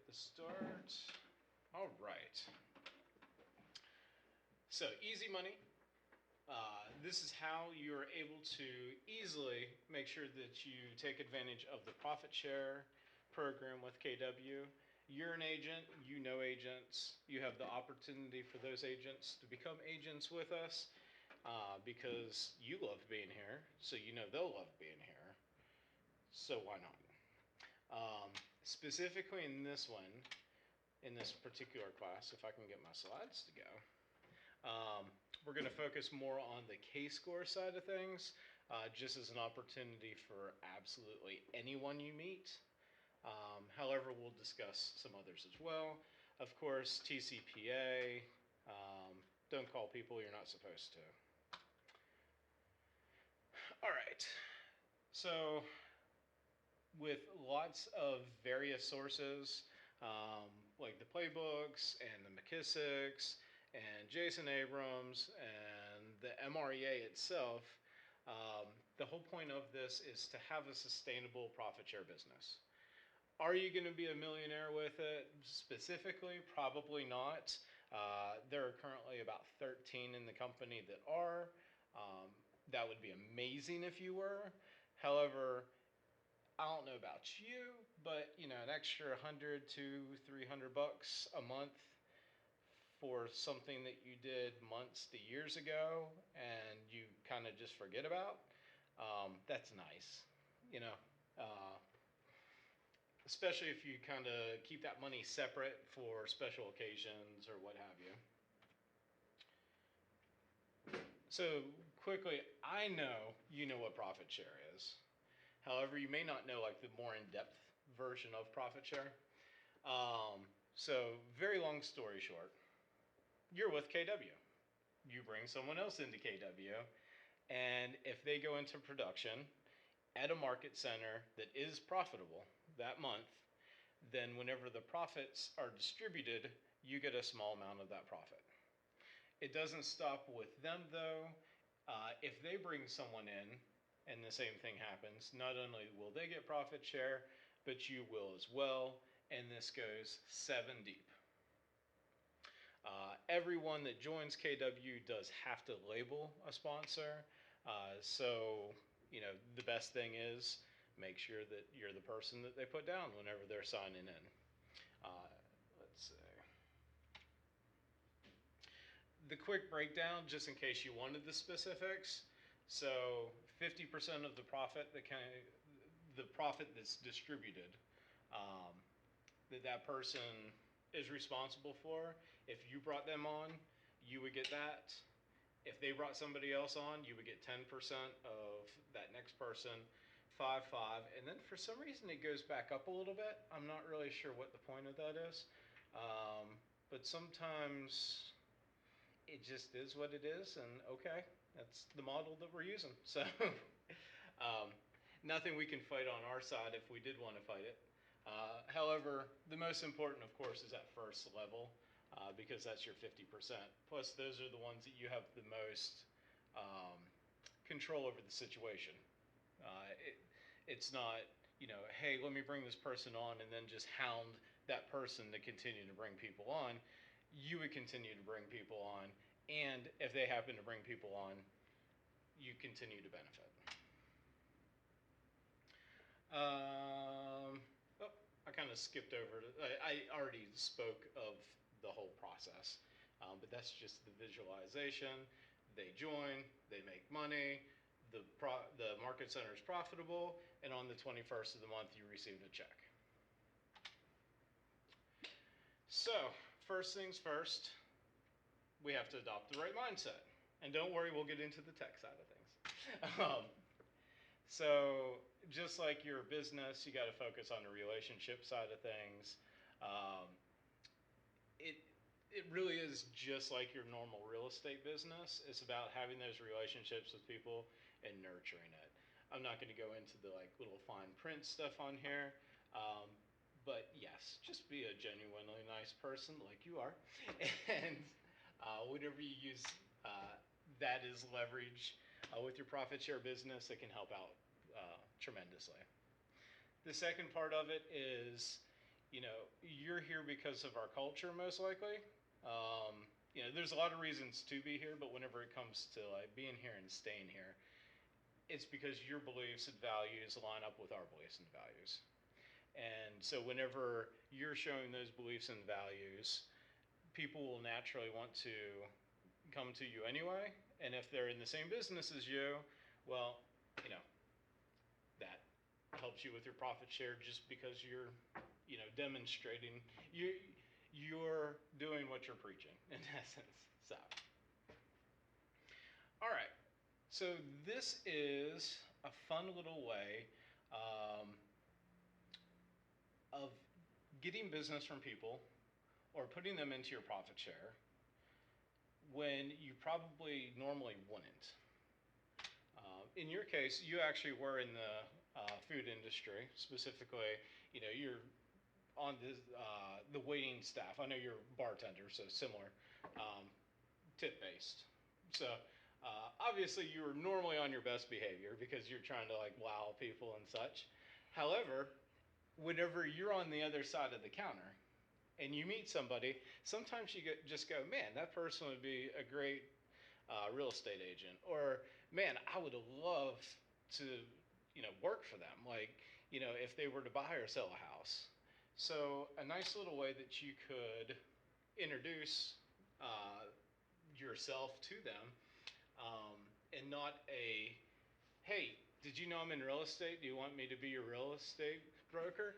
the start. All right. So, easy money. This is how you're able to easily make sure that you take advantage of the profit share program with KW. You're an agent, you know agents, you have the opportunity for those agents to become agents with us because you love being here, so you know they'll love being here. So, why not? Specifically in this one, in this particular class, if I can get my slides to go, we're going to focus more on the K-score side of things, just as an opportunity for absolutely anyone you meet. However, we'll discuss some others as well. Of course, TCPA, don't call people you're not supposed to. All right, so with lots of various sources, like the playbooks and the McKissicks and Jason Abrams and the MREA itself, the whole point of this is to have a sustainable profit share business. Are you going to be a millionaire with it specifically? Probably not. There are currently about 13 in the company that are. That would be amazing if you were. However, I don't know about you, but an extra 100 to 300 bucks a month for something that you did months to years ago and you kind of just forget about, that's nice, you know. Especially if you kind of keep that money separate for special occasions or what have you. So quickly, I know you know what profit share is. However, you may not know like the more in-depth version of profit share. So very long story short, you're with KW. You bring someone else into KW, and if they go into production at a market center that is profitable that month, then whenever the profits are distributed, you get a small amount of that profit. It doesn't stop with them though. If they bring someone in and the same thing happens, not only will they get profit share, but you will as well, and this goes 7 deep. Everyone that joins KW does have to label a sponsor, so the best thing is make sure that you're the person that they put down whenever they're signing in. Let's see. The quick breakdown, just in case you wanted the specifics. So 50% of the profit the profit that's distributed, that person is responsible for. If you brought them on, you would get that. If they brought somebody else on, you would get 10% of that next person, 5, and then for some reason it goes back up a little bit. I'm not really sure what the point of that is, but sometimes it just is what it is, and okay, that's the model that we're using. So nothing we can fight on our side if we did want to fight it. However, the most important, of course, is that first level, because that's your 50%. Plus, those are the ones that you have the most control over the situation. It's not, hey, let me bring this person on and then just hound that person to continue to bring people on. You would continue to bring people on, and if they happen to bring people on, you continue to benefit. Oh, I kind of skipped over. I already spoke of the whole process, but that's just the visualization. They join, they make money, the market center is profitable, and on the 21st of the month, you receive a check. So, first things first, we have to adopt the right mindset. And don't worry, we'll get into the tech side of things. So just like your business, you got to focus on the relationship side of things. It really is just like your normal real estate business. It's about having those relationships with people and nurturing it. I'm not going to go into the little fine print stuff on here, but yes, just be a genuinely nice person like you are, and whenever you use that as leverage with your profit share business, it can help out tremendously. The second part of it is you're here because of our culture, most likely. There's a lot of reasons to be here, but whenever it comes to like being here and staying here, it's because your beliefs and values line up with our beliefs and values. And so whenever you're showing those beliefs and values, people will naturally want to come to you anyway. And if they're in the same business as you, well, you know, that helps you with your profit share just because you're, demonstrating you're doing what you're preaching in essence. So, all right. So this is a fun little way um, of getting business from people or putting them into your profit share when you probably normally wouldn't. In your case, you actually were in the food industry, specifically. You're on the waiting staff. I know you're a bartender, so similar, um, tip based. So obviously, you were normally on your best behavior because you're trying to like wow people and such. However, whenever you're on the other side of the counter and you meet somebody, sometimes you just go, man, that person would be a great real estate agent, or man, I would love to, work for them. Like, if they were to buy or sell a house. So a nice little way that you could introduce yourself to them, and not a, hey, did you know I'm in real estate? Do you want me to be your real estate broker?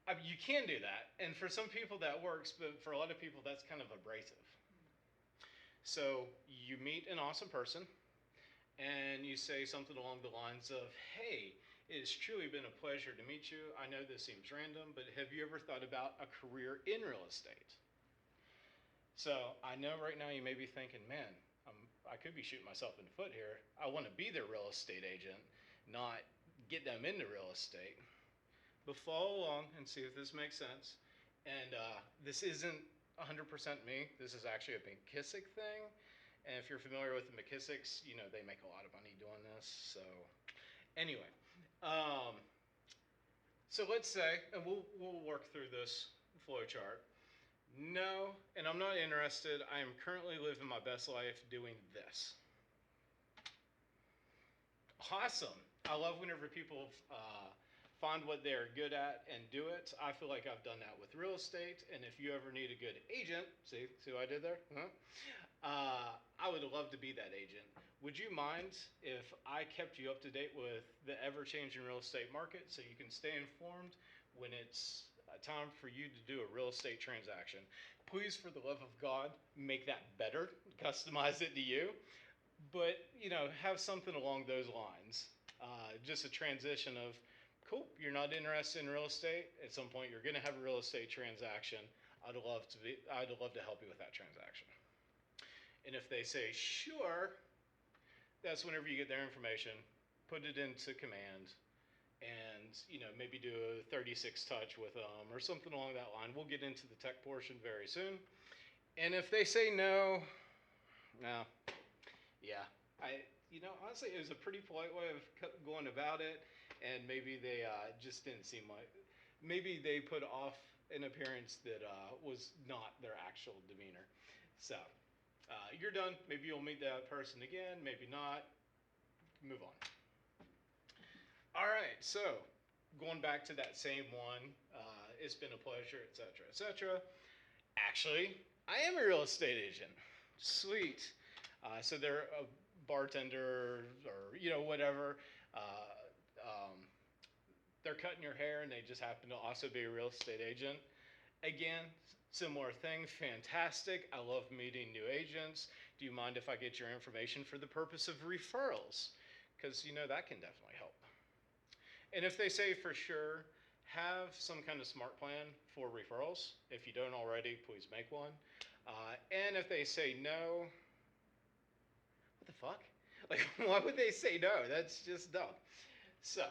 I mean, you can do that, and for some people that works, but for a lot of people that's kind of abrasive. So you meet an awesome person, and you say something along the lines of, hey, it has truly been a pleasure to meet you. I know this seems random, but have you ever thought about a career in real estate? So I know right now you may be thinking, man, I could be shooting myself in the foot here. I want to be their real estate agent, not get them into real estate. But follow along and see if this makes sense. And this isn't 100% me. This is actually a McKissick thing. And if you're familiar with the McKissicks, they make a lot of money doing this. So anyway, um, so let's say, and we'll work through this flow chart. No, and I'm not interested. I am currently living my best life doing this. Awesome. I love whenever people find what they're good at and do it. I feel like I've done that with real estate. And if you ever need a good agent, see what I did there? Huh? I would love to be that agent. Would you mind if I kept you up to date with the ever-changing real estate market so you can stay informed when it's time for you to do a real estate transaction? Please, for the love of God, make that better. Customize it to you. But, have something along those lines. Just a transition of, cool, you're not interested in real estate. At some point, you're going to have a real estate transaction. I'd love to help you with that transaction. And if they say, sure, that's whenever you get their information, put it into command, and maybe do a 36 touch with them or something along that line. We'll get into the tech portion very soon. And if they say no, yeah, honestly, it was a pretty polite way of going about it, and maybe they just didn't seem like, maybe they put off an appearance that was not their actual demeanor. So you're done. Maybe you'll meet that person again, maybe not. Move on. All right, so going back to that same one, it's been a pleasure, etc., etc. Actually, I am a real estate agent. Sweet. So they're a bartender or whatever. Um, they're cutting your hair, and they just happen to also be a real estate agent. Again, similar thing, fantastic. I love meeting new agents. Do you mind if I get your information for the purpose of referrals? Because, that can definitely help. And if they say for sure, have some kind of smart plan for referrals. If you don't already, please make one. And if they say no, what the fuck? Like, why would they say no? That's just dumb. So,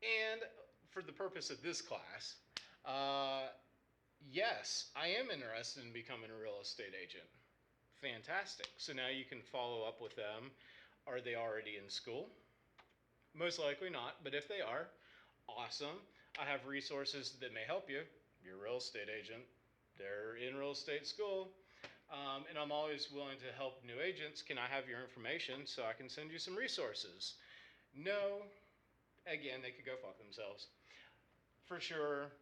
and for the purpose of this class, yes, I am interested in becoming a real estate agent. Fantastic. So now you can follow up with them. Are they already in school? Most likely not, but if they are, awesome. I have resources that may help you. You're a real estate agent. They're in real estate school. And I'm always willing to help new agents. Can I have your information so I can send you some resources? No. Again, they could go fuck themselves. For sure.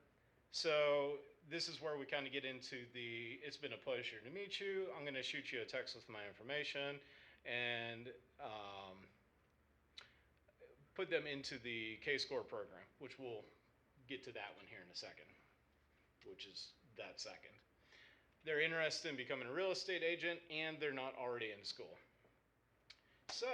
So this is where we kind of get into the it's been a pleasure to meet you. I'm going to shoot you a text with my information and put them into the K-Score program, which we'll get to that one here in a second, which is that second. They're interested in becoming a real estate agent and they're not already in school. So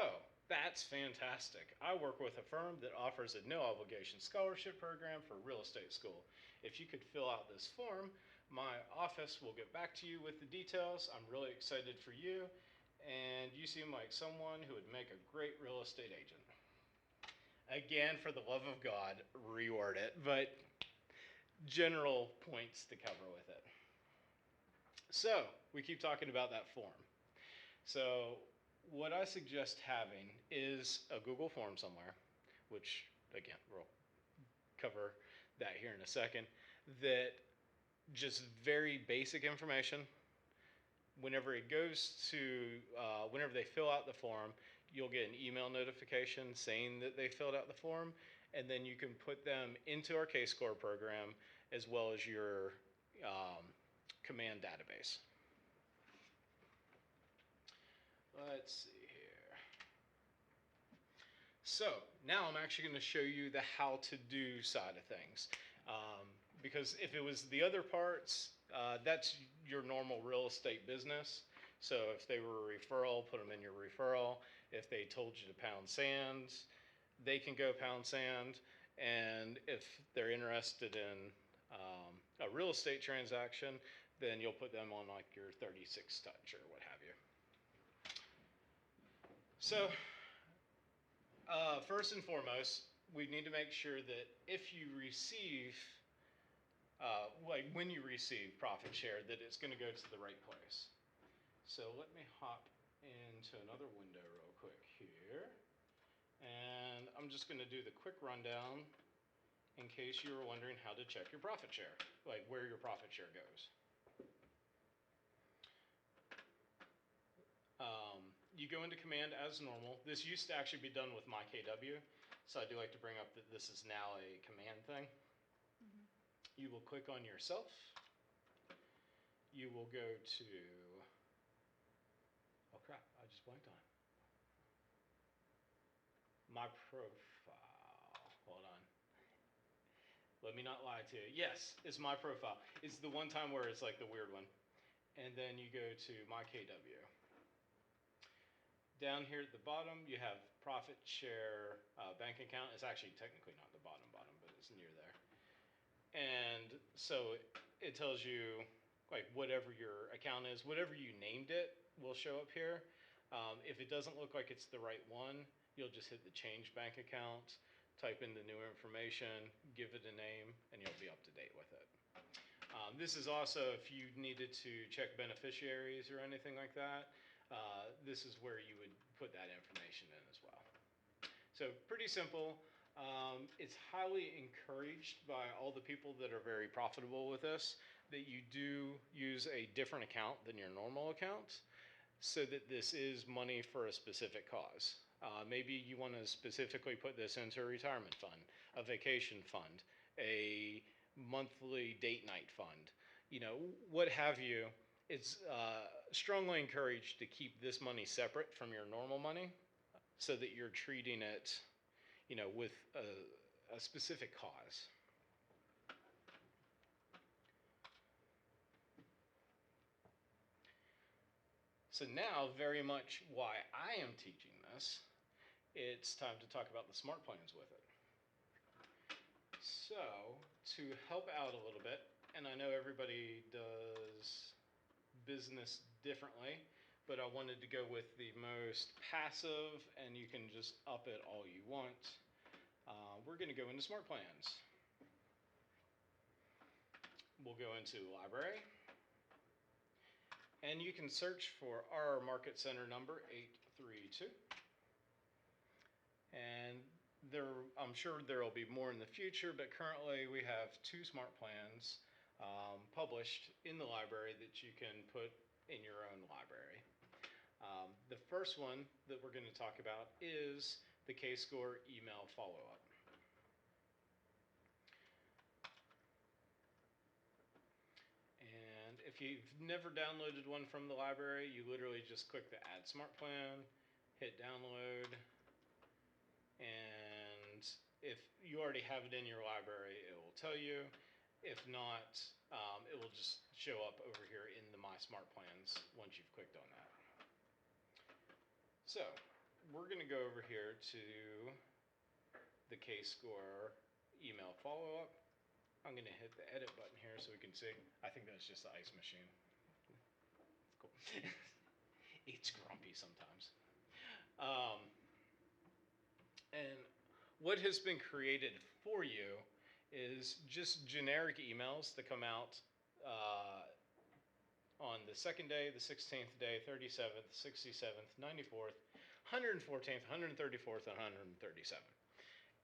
that's fantastic. I work with a firm that offers a no obligation scholarship program for real estate school. If you could fill out this form, my office will get back to you with the details. I'm really excited for you, and you seem like someone who would make a great real estate agent. Again, for the love of God, reword it, but general points to cover with it. So, we keep talking about that form. So, what I suggest having is a Google form somewhere, which, again, we'll cover that here in a second, that just very basic information. Whenever it goes to, whenever they fill out the form, you'll get an email notification saying that they filled out the form, and then you can put them into our K-Score program as well as your command database. Let's see here. So now I'm actually going to show you the how to do side of things. Because if it was the other parts, that's your normal real estate business. So if they were a referral, put them in your referral. If they told you to pound sand, they can go pound sand. And if they're interested in a real estate transaction, then you'll put them on like your 36 touch or what have you. So first and foremost, we need to make sure that if you receive, like when you receive profit share, that it's going to go to the right place. So let me hop into another window real quick here. And I'm just going to do the quick rundown in case you were wondering how to check your profit share, like where your profit share goes. You go into command as normal. This used to actually be done with MyKW, so I do like to bring up that this is now a command thing. Mm-hmm. You will click on yourself. You will go to, oh crap, I just blanked on it. My profile, hold on. Let me not lie to you. Yes, it's my profile. It's the one time where it's like the weird one. And then you go to MyKW. Down here at the bottom, you have profit share bank account. It's actually technically not the bottom, but it's near there. And so it tells you like whatever your account is, whatever you named it will show up here. If it doesn't look like it's the right one, you'll just hit the change bank account, type in the new information, give it a name, and you'll be up to date with it. This is also if you needed to check beneficiaries or anything like that. This is where you would put that information in as well. So pretty simple. It's highly encouraged by all the people that are very profitable with this that you do use a different account than your normal account so that this is money for a specific cause. Maybe you want to specifically put this into a retirement fund, a vacation fund, a monthly date night fund, you know, what have you. It's strongly encouraged to keep this money separate from your normal money so that you're treating it, you know, with a specific cause. So now, very much why I am teaching this, it's time to talk about the smart plans with it. So, to help out a little bit, and I know everybody does business differently, but I wanted to go with the most passive, and you can just up it all you want. We're going to go into smart plans. We'll go into library, and you can search for our market center number 832. And I'm sure there will be more in the future, but currently we have two smart plans published in the library that you can put in your own library. The first one that we're going to talk about is the K-Score email follow-up. And if you've never downloaded one from the library, you literally just click the Add Smart Plan, hit download, and if you already have it in your library, it will tell you. If not, it will just show up over here in the My Smart Plans once you've clicked on that. So we're going to go over here to the K-Score email follow-up. I'm going to hit the edit button here so we can see. I think that's just the ice machine. It's cool. It's grumpy sometimes. And what has been created for you is just generic emails that come out on the second day, the 16th day, 37th, 67th, 94th, 114th, 134th, and 137th.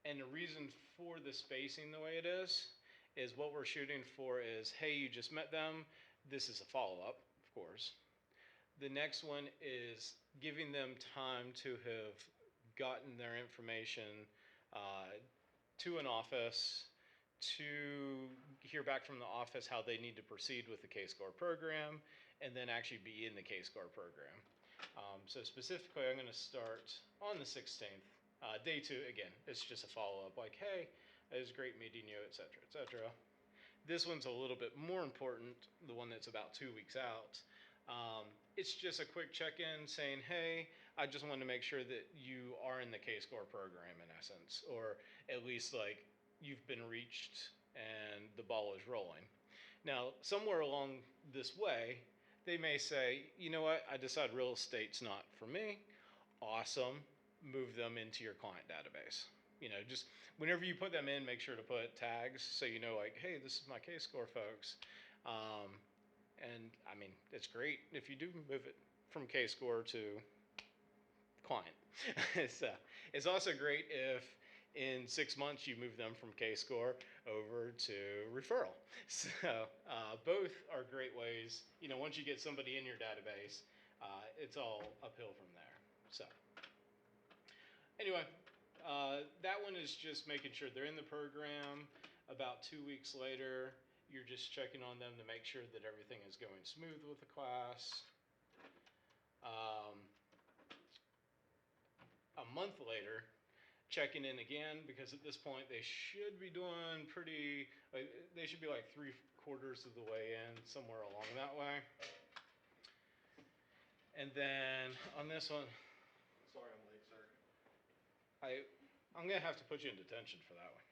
And the reason for the spacing the way it is what we're shooting for is, hey, you just met them. This is a follow-up, of course. The next one is giving them time to have gotten their information to an office, to hear back from the office how they need to proceed with the K-Score program, and then actually be in the K-Score program. So specifically, I'm going to start on the 16th. Day 2, again, it's just a follow-up, like, hey, it was great meeting you, et cetera, et cetera. This one's a little bit more important, the one that's about 2 weeks out. It's just a quick check-in saying, hey, I just want to make sure that you are in the K-Score program in essence, or at least like you've been reached and the ball is rolling. Now, somewhere along this way, they may say, you know what, I decide real estate's not for me. Awesome, move them into your client database. Just whenever you put them in, make sure to put tags so you know, like, hey, this is my K-Score folks. And I mean, it's great if you do move it from K-Score to client. It's also great if in 6 months you move them from K-Score over to referral. So both are great ways. Once you get somebody in your database, it's all uphill from there. So anyway, that one is just making sure they're in the program. About 2 weeks later, you're just checking on them to make sure that everything is going smooth with the class. A month later, checking in again, because at this point they should be doing they should be like 3/4 of the way in, somewhere along that way. And then on this one, Sorry I'm late, sir. I'm going to have to put you in detention for that one.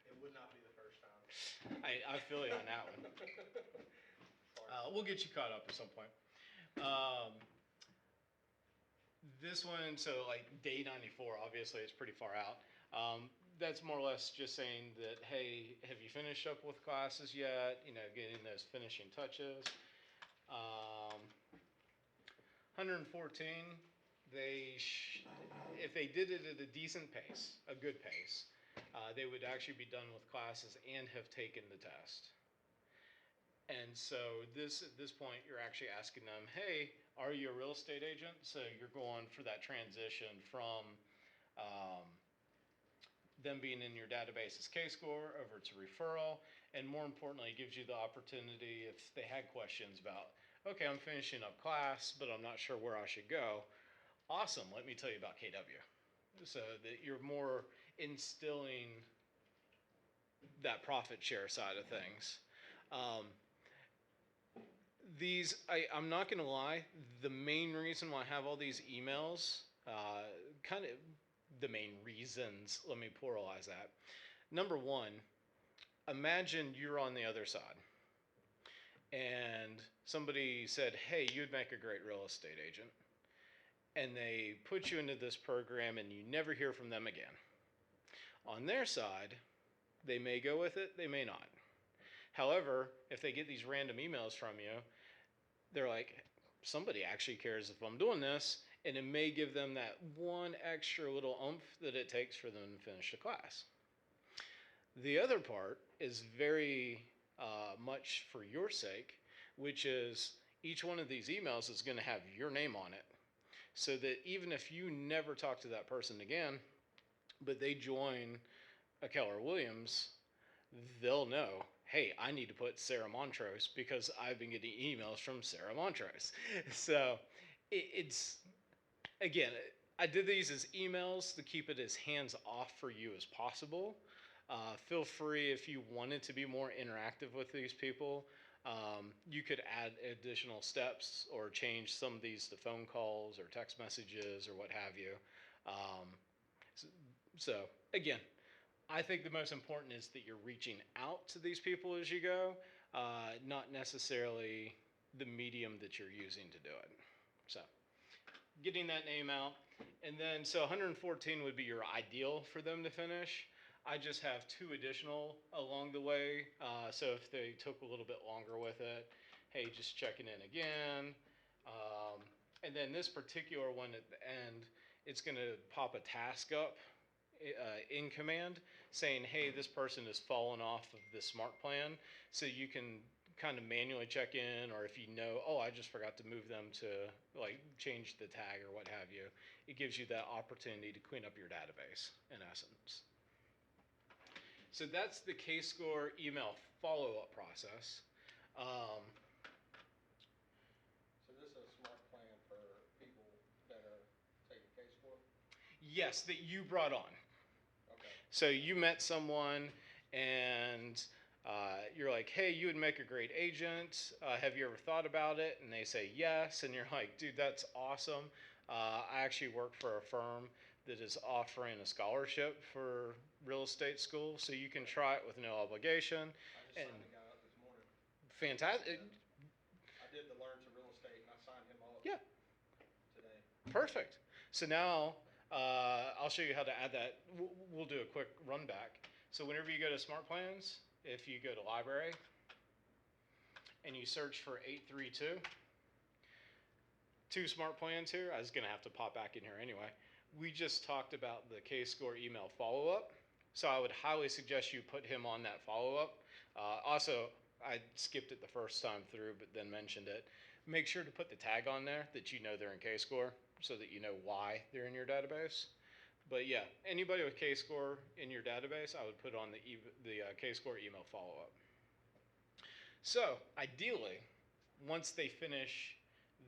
It would not be the first time. I feel you on that one. We'll get you caught up at some point. This one, so like day 94, obviously it's pretty far out. That's more or less just saying that, hey, have you finished up with classes yet? Getting those finishing touches. 114, if they did it at a decent pace, a good pace, they would actually be done with classes and have taken the test. And so at this point, you're actually asking them, hey, are you a real estate agent? So you're going for that transition from them being in your database as K-Score over to referral, and more importantly, it gives you the opportunity if they had questions about, okay, I'm finishing up class, but I'm not sure where I should go. Awesome, let me tell you about KW. So that you're more instilling that profit share side of things. I'm not going to lie, the main reason why I have all these emails, kind of the main reasons, let me pluralize that. Number one, imagine you're on the other side and somebody said, hey, you'd make a great real estate agent. And they put you into this program and you never hear from them again. On their side, they may go with it, they may not. However, if they get these random emails from you, they're like, somebody actually cares if I'm doing this, And it may give them that one extra little oomph that it takes for them to finish the class. The other part is very much for your sake, which is each one of these emails is going to have your name on it. So that even if you never talk to that person again, but they join a Keller Williams, they'll know, hey, I need to put Sarah Montrose because I've been getting emails from Sarah Montrose. So it's, again, I did these as emails to keep it as hands off for you as possible. Feel free if you wanted to be more interactive with these people. You could add additional steps or change some of these to phone calls or text messages or what have you. Um, so, again, I think the most important is that you're reaching out to these people as you go, not necessarily the medium that you're using to do it. So, getting that name out. And then, so 114 would be your ideal for them to finish. I just have 2 additional along the way. So if they took a little bit longer with it, hey, just checking in again. And then this particular one at the end, it's going to pop a task up in command saying, hey, this person has fallen off of the smart plan. So you can kind of manually check in, or if you know, oh, I just forgot to move them to like change the tag or what have you, it gives you that opportunity to clean up your database in essence. So that's the K-Score email follow-up process. So this is a smart plan for people that are taking K-Score? Yes, that you brought on. Okay. So you met someone and you're like, hey, you would make a great agent. Have you ever thought about it? And they say yes. And you're like, dude, that's awesome. I actually work for a firm that is offering a scholarship for real estate school. So you can try it with no obligation. I just signed the guy up this morning. Fantastic. I did the Learn to Real Estate and I signed him up Yeah. today. Perfect. So now I'll show you how to add that. We'll do a quick run back. So whenever you go to Smart Plans, if you go to Library and you search for 832, 2 Smart Plans here. I was going to have to pop back in here anyway. We just talked about the K-Score email follow-up. So I would highly suggest you put him on that follow-up. Also, I skipped it the first time through, but then mentioned it. Make sure to put the tag on there that you know they're in K-Score so that you know why they're in your database. But yeah, anybody with K-Score in your database, I would put on the K-Score email follow-up. So ideally, once they finish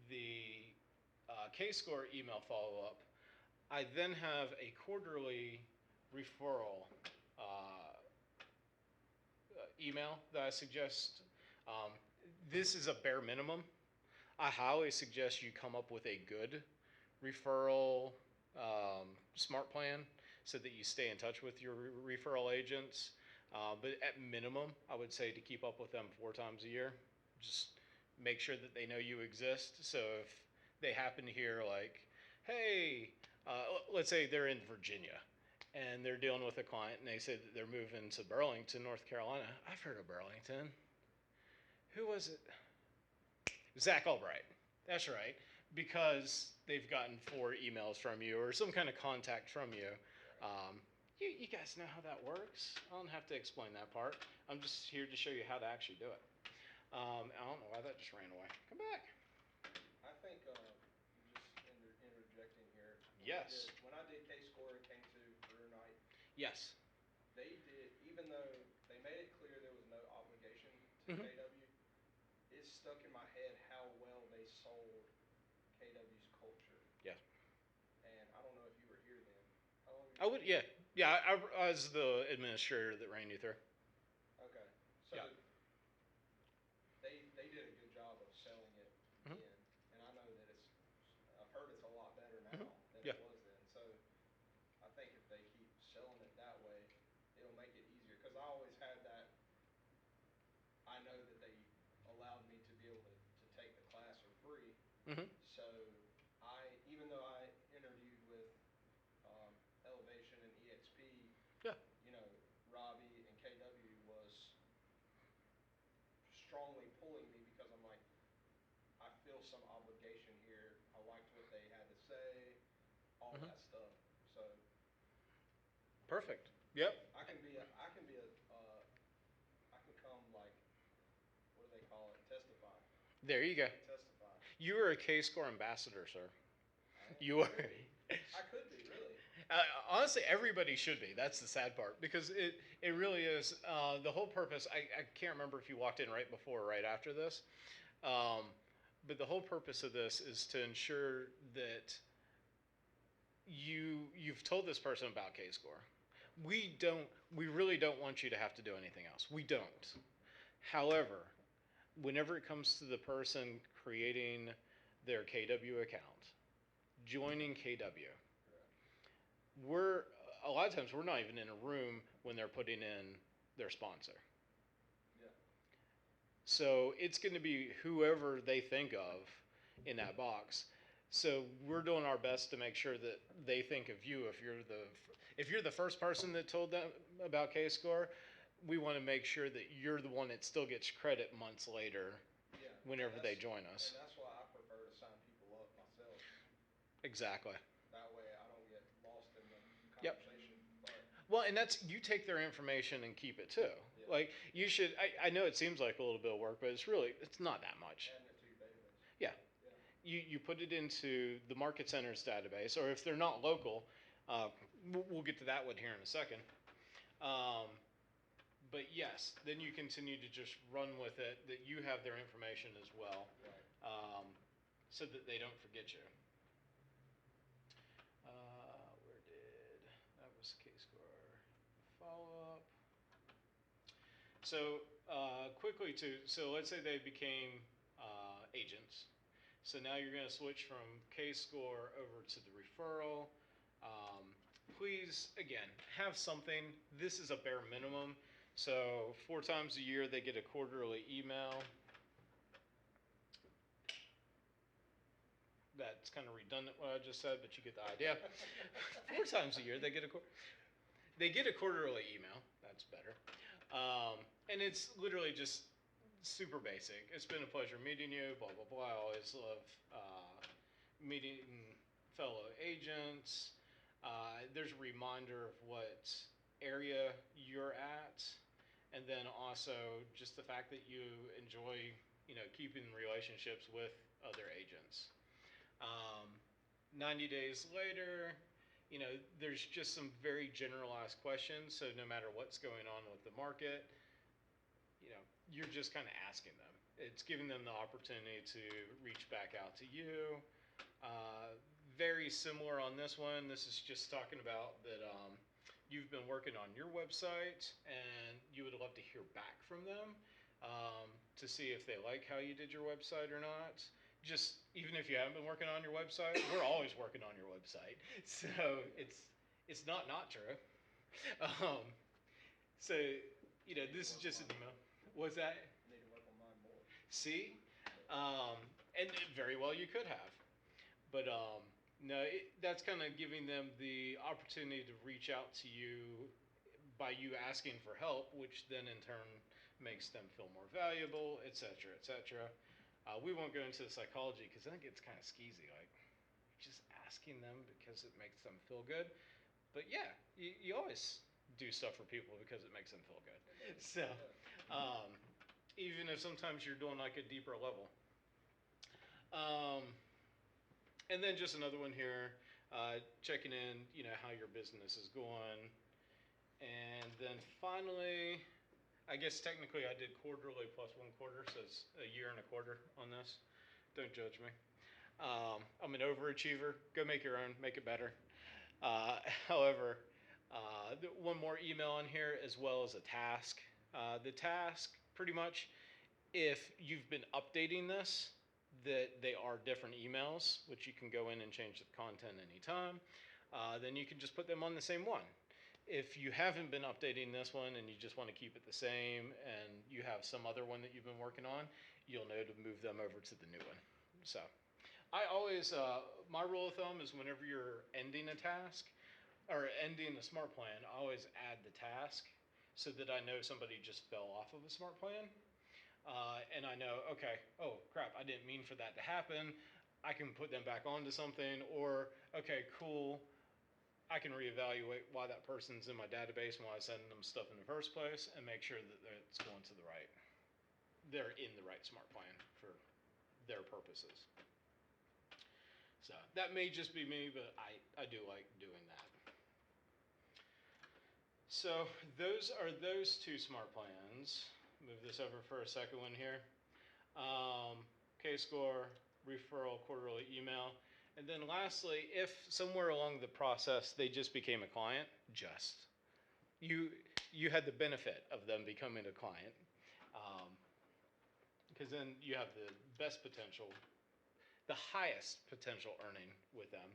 the K-Score email follow-up, I then have a quarterly referral email that I suggest. This is a bare minimum. I highly suggest you come up with a good referral smart plan so that you stay in touch with your referral agents. But at minimum, I would say to keep up with them 4 times a year. Just make sure that they know you exist. So if they happen to hear like, hey, let's say they're in Virginia and they're dealing with a client and they say that they're moving to Burlington, North Carolina. I've heard of Burlington. Who was it? Zach Albright. That's right. Because they've gotten 4 emails from you or some kind of contact from you. You guys know how that works. I don't have to explain that part. I'm just here to show you how to actually do it. I don't know why that just ran away. Come back. I think, just interjecting here. Yes. When I did K-Score, it came to career night. Yes. They did, even though they made it clear there was no obligation to Mhm. KW, it stuck in my head how well they sold KW's culture. Yeah. And I don't know if you were here then. How long were you I would. Yeah. Yeah. I was the administrator that ran you through. Okay. So Yeah. they did a good job of selling it Mhm. then. And I know that I've heard it's a lot better now Mhm. than Yeah. it was then. So I think if they keep selling it that way, it'll make it easier. Because I always had that, I know that they allowed me to be able to take the class for free. Mhm. So even though I interviewed with Elevation and EXP, Yeah. Robbie and KW was strongly pulling me because I'm like, I feel some obligation here. I liked what they had to say, all Mhm. that stuff. So Perfect. Yep. I can be a, I can come like, what do they call it? Testify. There you I go. can testify. You are a K-Score ambassador, sir. I You are. could be. I could be, really. Uh, Honestly, everybody should be. That's the sad part because it really is the whole purpose. I can't remember if you walked in right before or right after this, um, but the whole purpose of this is to ensure that you've told this person about K score. We don't. We really don't want you to have to do anything else. We don't. However, whenever it comes to the person creating their KW account, joining KW, Correct. we're a lot of times we're not even in a room when they're putting in their sponsor. Yeah. So it's going to be whoever they think of in that box. So we're doing our best to make sure that they think of you. If you're the first person that told them about K score, we want to make sure that you're the one that still gets credit months later Yeah. whenever they join us. And that's why I prefer to sign people up myself. Exactly. That way I don't get lost in the Yep. conversation. But Well, and that's you take their information and keep it too. yeah, Like you should. I know it seems like a little bit of work, but it's not that much. adding it to your database. Yeah. Yeah. You put it into the market centers database, or if they're not local, we'll get to that one here in a second. Um, but yes, then you continue to just run with it. That you have their information as well, Right. so that they don't forget you. Where did that was K score follow up? So quickly too. So let's say they became agents. So now you're going to switch from K score over to the referral. Um, Please again have something. This is a bare minimum. So 4 times a year they get a quarterly email. That's kind of redundant what I just said, but you get the idea. 4 times a year they get a quarterly email. That's better. And it's literally just super basic. It's been a pleasure meeting you. Blah blah blah. I always love meeting fellow agents. There's a reminder of what area you're at, and then also just the fact that you enjoy, keeping relationships with other agents. Um, 90 days later, there's just some very generalized questions. So no matter what's going on with the market, you're just kind of asking them. It's giving them the opportunity to reach back out to you. Uh, Very similar on this one. This is just talking about that you've been working on your website and you would love to hear back from them to see if they like how you did your website or not. Just even if you haven't been working on your website, we're always working on your website. So it's not true. Um, so this is just an email. Was that? Need to work on mine more. See, and very well you could have, but no, that's kind of giving them the opportunity to reach out to you by you asking for help, which then in turn makes them feel more valuable, etc., etc. We won't go into the psychology because then it gets kind of skeezy, like just asking them because it makes them feel good. But yeah, you always do stuff for people because it makes them feel good. So, um, even if sometimes you're doing like a deeper level. Um, and then just another one here, checking in, how your business is going. And then finally, I guess technically I did quarterly plus 1 quarter, so it's a year and a quarter on this. Don't judge me. I'm an overachiever. Go make your own, make it better. Uh, However, one more email on here as well as a task. The task, pretty much, if you've been updating this, that they are different emails, which you can go in and change the content anytime, then you can just put them on the same one. If you haven't been updating this one and you just want to keep it the same and you have some other one that you've been working on, you'll know to move them over to the new one. So I always, my rule of thumb is whenever you're ending a task or ending a smart plan, I always add the task so that I know somebody just fell off of a smart plan. And I know, okay, oh crap, I didn't mean for that to happen. I can put them back onto something, or okay, cool, I can reevaluate why that person's in my database and why I send them stuff in the first place, and make sure that it's going to the right, they're in the right smart plan for their purposes. So that may just be me, but I do like doing that. So those are those two smart plans. Move this over for a second one here. K-score, referral, quarterly email. And then lastly, if somewhere along the process they just became a client, you you had the benefit of them becoming a client, because then you have the best potential, the highest potential earning with them.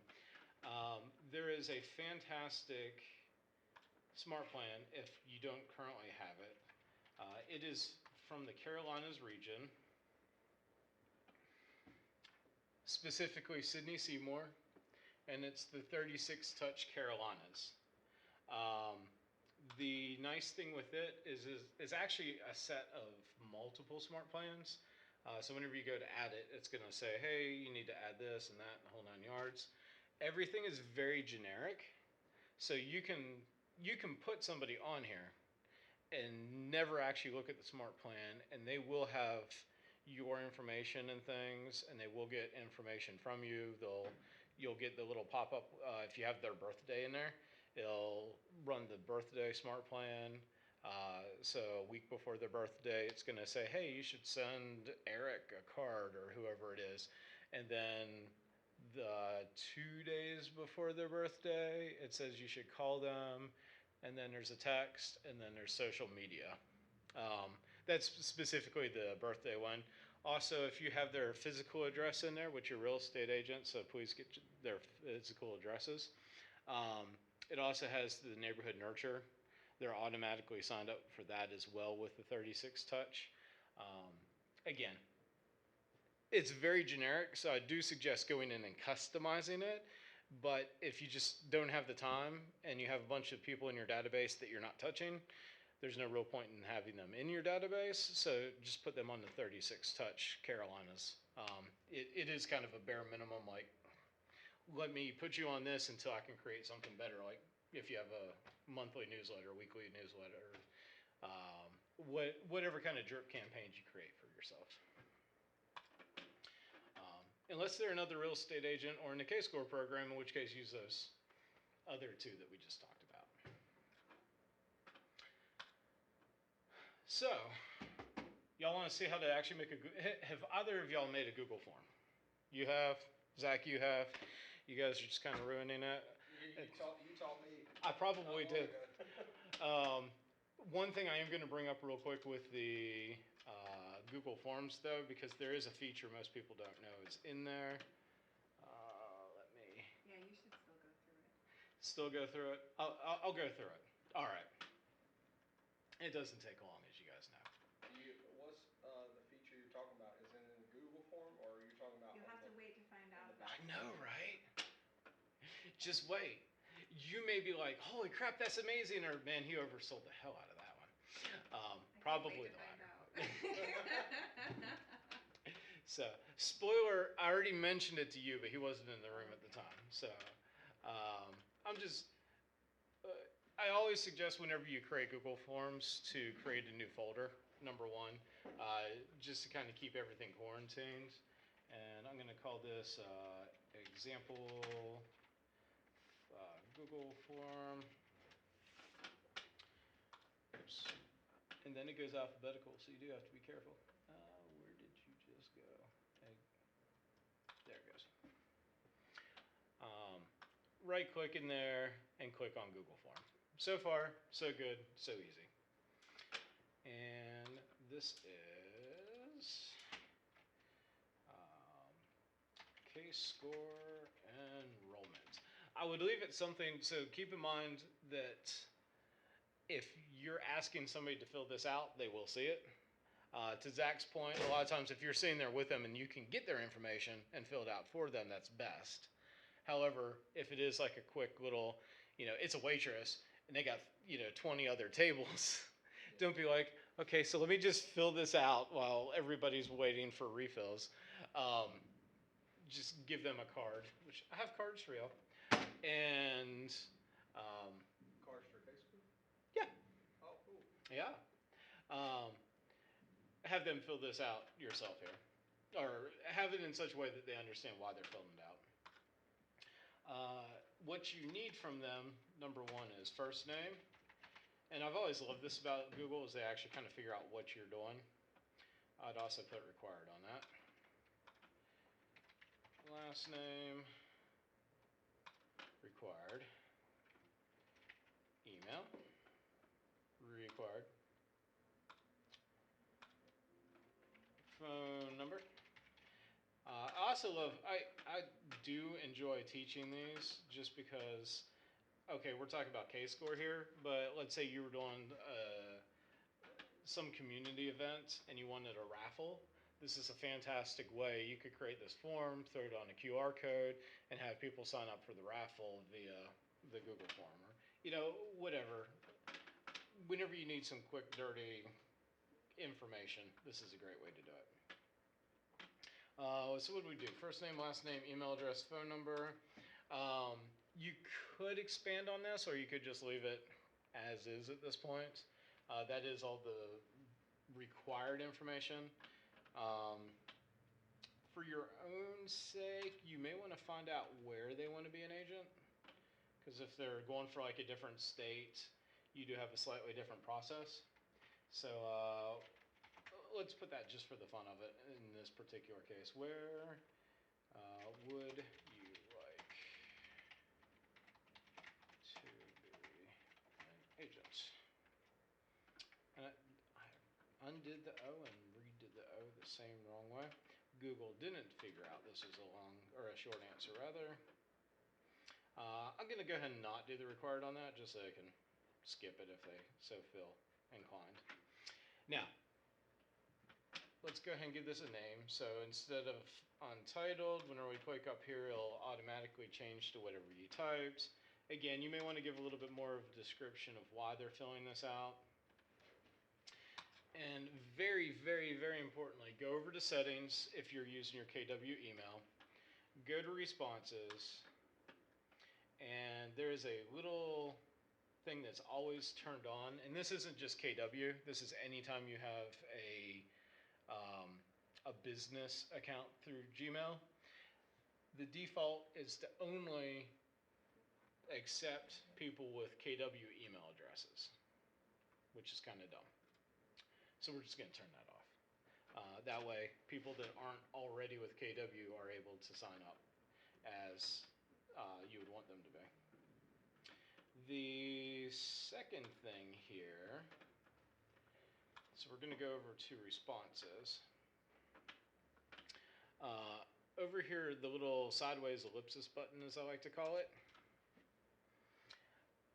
There is a fantastic smart plan if you don't currently have it. It is from the Carolinas region, specifically Sydney Seymour, and it's the 36 Touch Carolinas. Um, the nice thing with it is actually a set of multiple smart plans. So whenever you go to add it, it's going to say, hey, you need to add this and that, and the whole 9 yards. Everything is very generic, so you can put somebody on here and never actually look at the smart plan, and they will have your information and things, and they will get information from you. You'll get the little pop up if you have their birthday in there. It'll run the birthday smart plan. So a week before their birthday, it's going to say, hey, you should send Eric a card or whoever it is. And then the 2 days before their birthday, it says you should call them. And then there's a text, and then there's social media. That's specifically the birthday one. Also, if you have their physical address in there with your real estate agent, so please get their physical addresses. It also has the neighborhood nurture. They're automatically signed up for that as well with the 36 Touch. Again, it's very generic, so I do suggest going in and customizing it. But if you just don't have the time and you have a bunch of people in your database that you're not touching, there's no real point in having them in your database. So just put them on the 36 Touch Carolinas. It is kind of a bare minimum, like, let me put you on this until I can create something better. Like if you have a monthly newsletter, weekly newsletter, whatever kind of drip campaigns you create for yourself. Unless they're another real estate agent or in the K-score program, in which case use those other two that we just talked about. So, y'all want to see how to actually make have either of y'all made a Google form? You have? Zach, you have? You guys are just kind of ruining it. You taught me. I probably did. One thing I am going to bring up real quick with the Google Forms, though, because there is a feature most people don't know is in there. Let me. Yeah, you should still go through it. Still go through it? I'll go through it. All right. It doesn't take long, as you guys know. What's the feature you're talking about? Is it in the Google form, or are you talking about? You'll have to wait to find out. I know, right? Just wait. You may be like, holy crap, that's amazing, or man, he oversold the hell out of that one. Probably the latter. So, spoiler, I already mentioned it to you, but he wasn't in the room at the time. So, I always suggest whenever you create Google Forms to create a new folder, number one, just to kind of keep everything quarantined. And I'm going to call this example Google form. Oops. And then it goes alphabetical, so you do have to be careful. Where did you just go? There it goes. Right click in there and click on Google Form. So far, so good, so easy. And this is K-score enrollment. I would leave it something, so keep in mind that if you're asking somebody to fill this out, they will see it. To Zach's point, a lot of times if you're sitting there with them and you can get their information and fill it out for them, that's best. However, if it is like a quick little, it's a waitress and they got, 20 other tables, don't be like, okay, so let me just fill this out while everybody's waiting for refills. just give them a card, which I have cards for y'all, and Cards for Facebook? yeah, Oh, cool. yeah. Um, have them fill this out yourself here, or have it in such a way that they understand why they're filling it out. What you need from them, number one, is first name. And I've always loved this about Google is they actually kind of figure out what you're doing. I'd also put required on that. Last name, required. Email, required. Phone number. I also love, I do enjoy teaching these just because, okay, we're talking about K-score here, but let's say you were doing some community event and you wanted a raffle. This is a fantastic way. You could create this form, throw it on a QR code, and have people sign up for the raffle via the Google form, or whatever. Whenever you need some quick, dirty information, this is a great way to do it. So what do we do? First name, last name, email address, phone number. You could expand on this, or you could just leave it as is at this point. That is all the required information. For your own sake, you may want to find out where they want to be an agent, because if they're going for like a different state, you do have a slightly different process. So let's put that just for the fun of it in this particular case. Where would you like to be an agent? And I undid the O and redid the O the same wrong way. Google didn't figure out this is a short answer rather. I'm going to go ahead and not do the required on that just so they can skip it if they so feel inclined. Now, let's go ahead and give this a name. So instead of untitled, whenever we click up here, it'll automatically change to whatever you typed. Again, you may want to give a little bit more of a description of why they're filling this out. And very, very, very importantly, go over to settings if you're using your KW email. Go to responses. And there is a little thing that's always turned on. And this isn't just KW. This is anytime you have a business account through Gmail. The default is to only accept people with KW email addresses, which is kind of dumb. So we're just going to turn that off. That way, people that aren't already with KW are able to sign up as you would want them to be. The second thing here, so we're going to go over to responses. Over here, the little sideways ellipsis button, as I like to call it.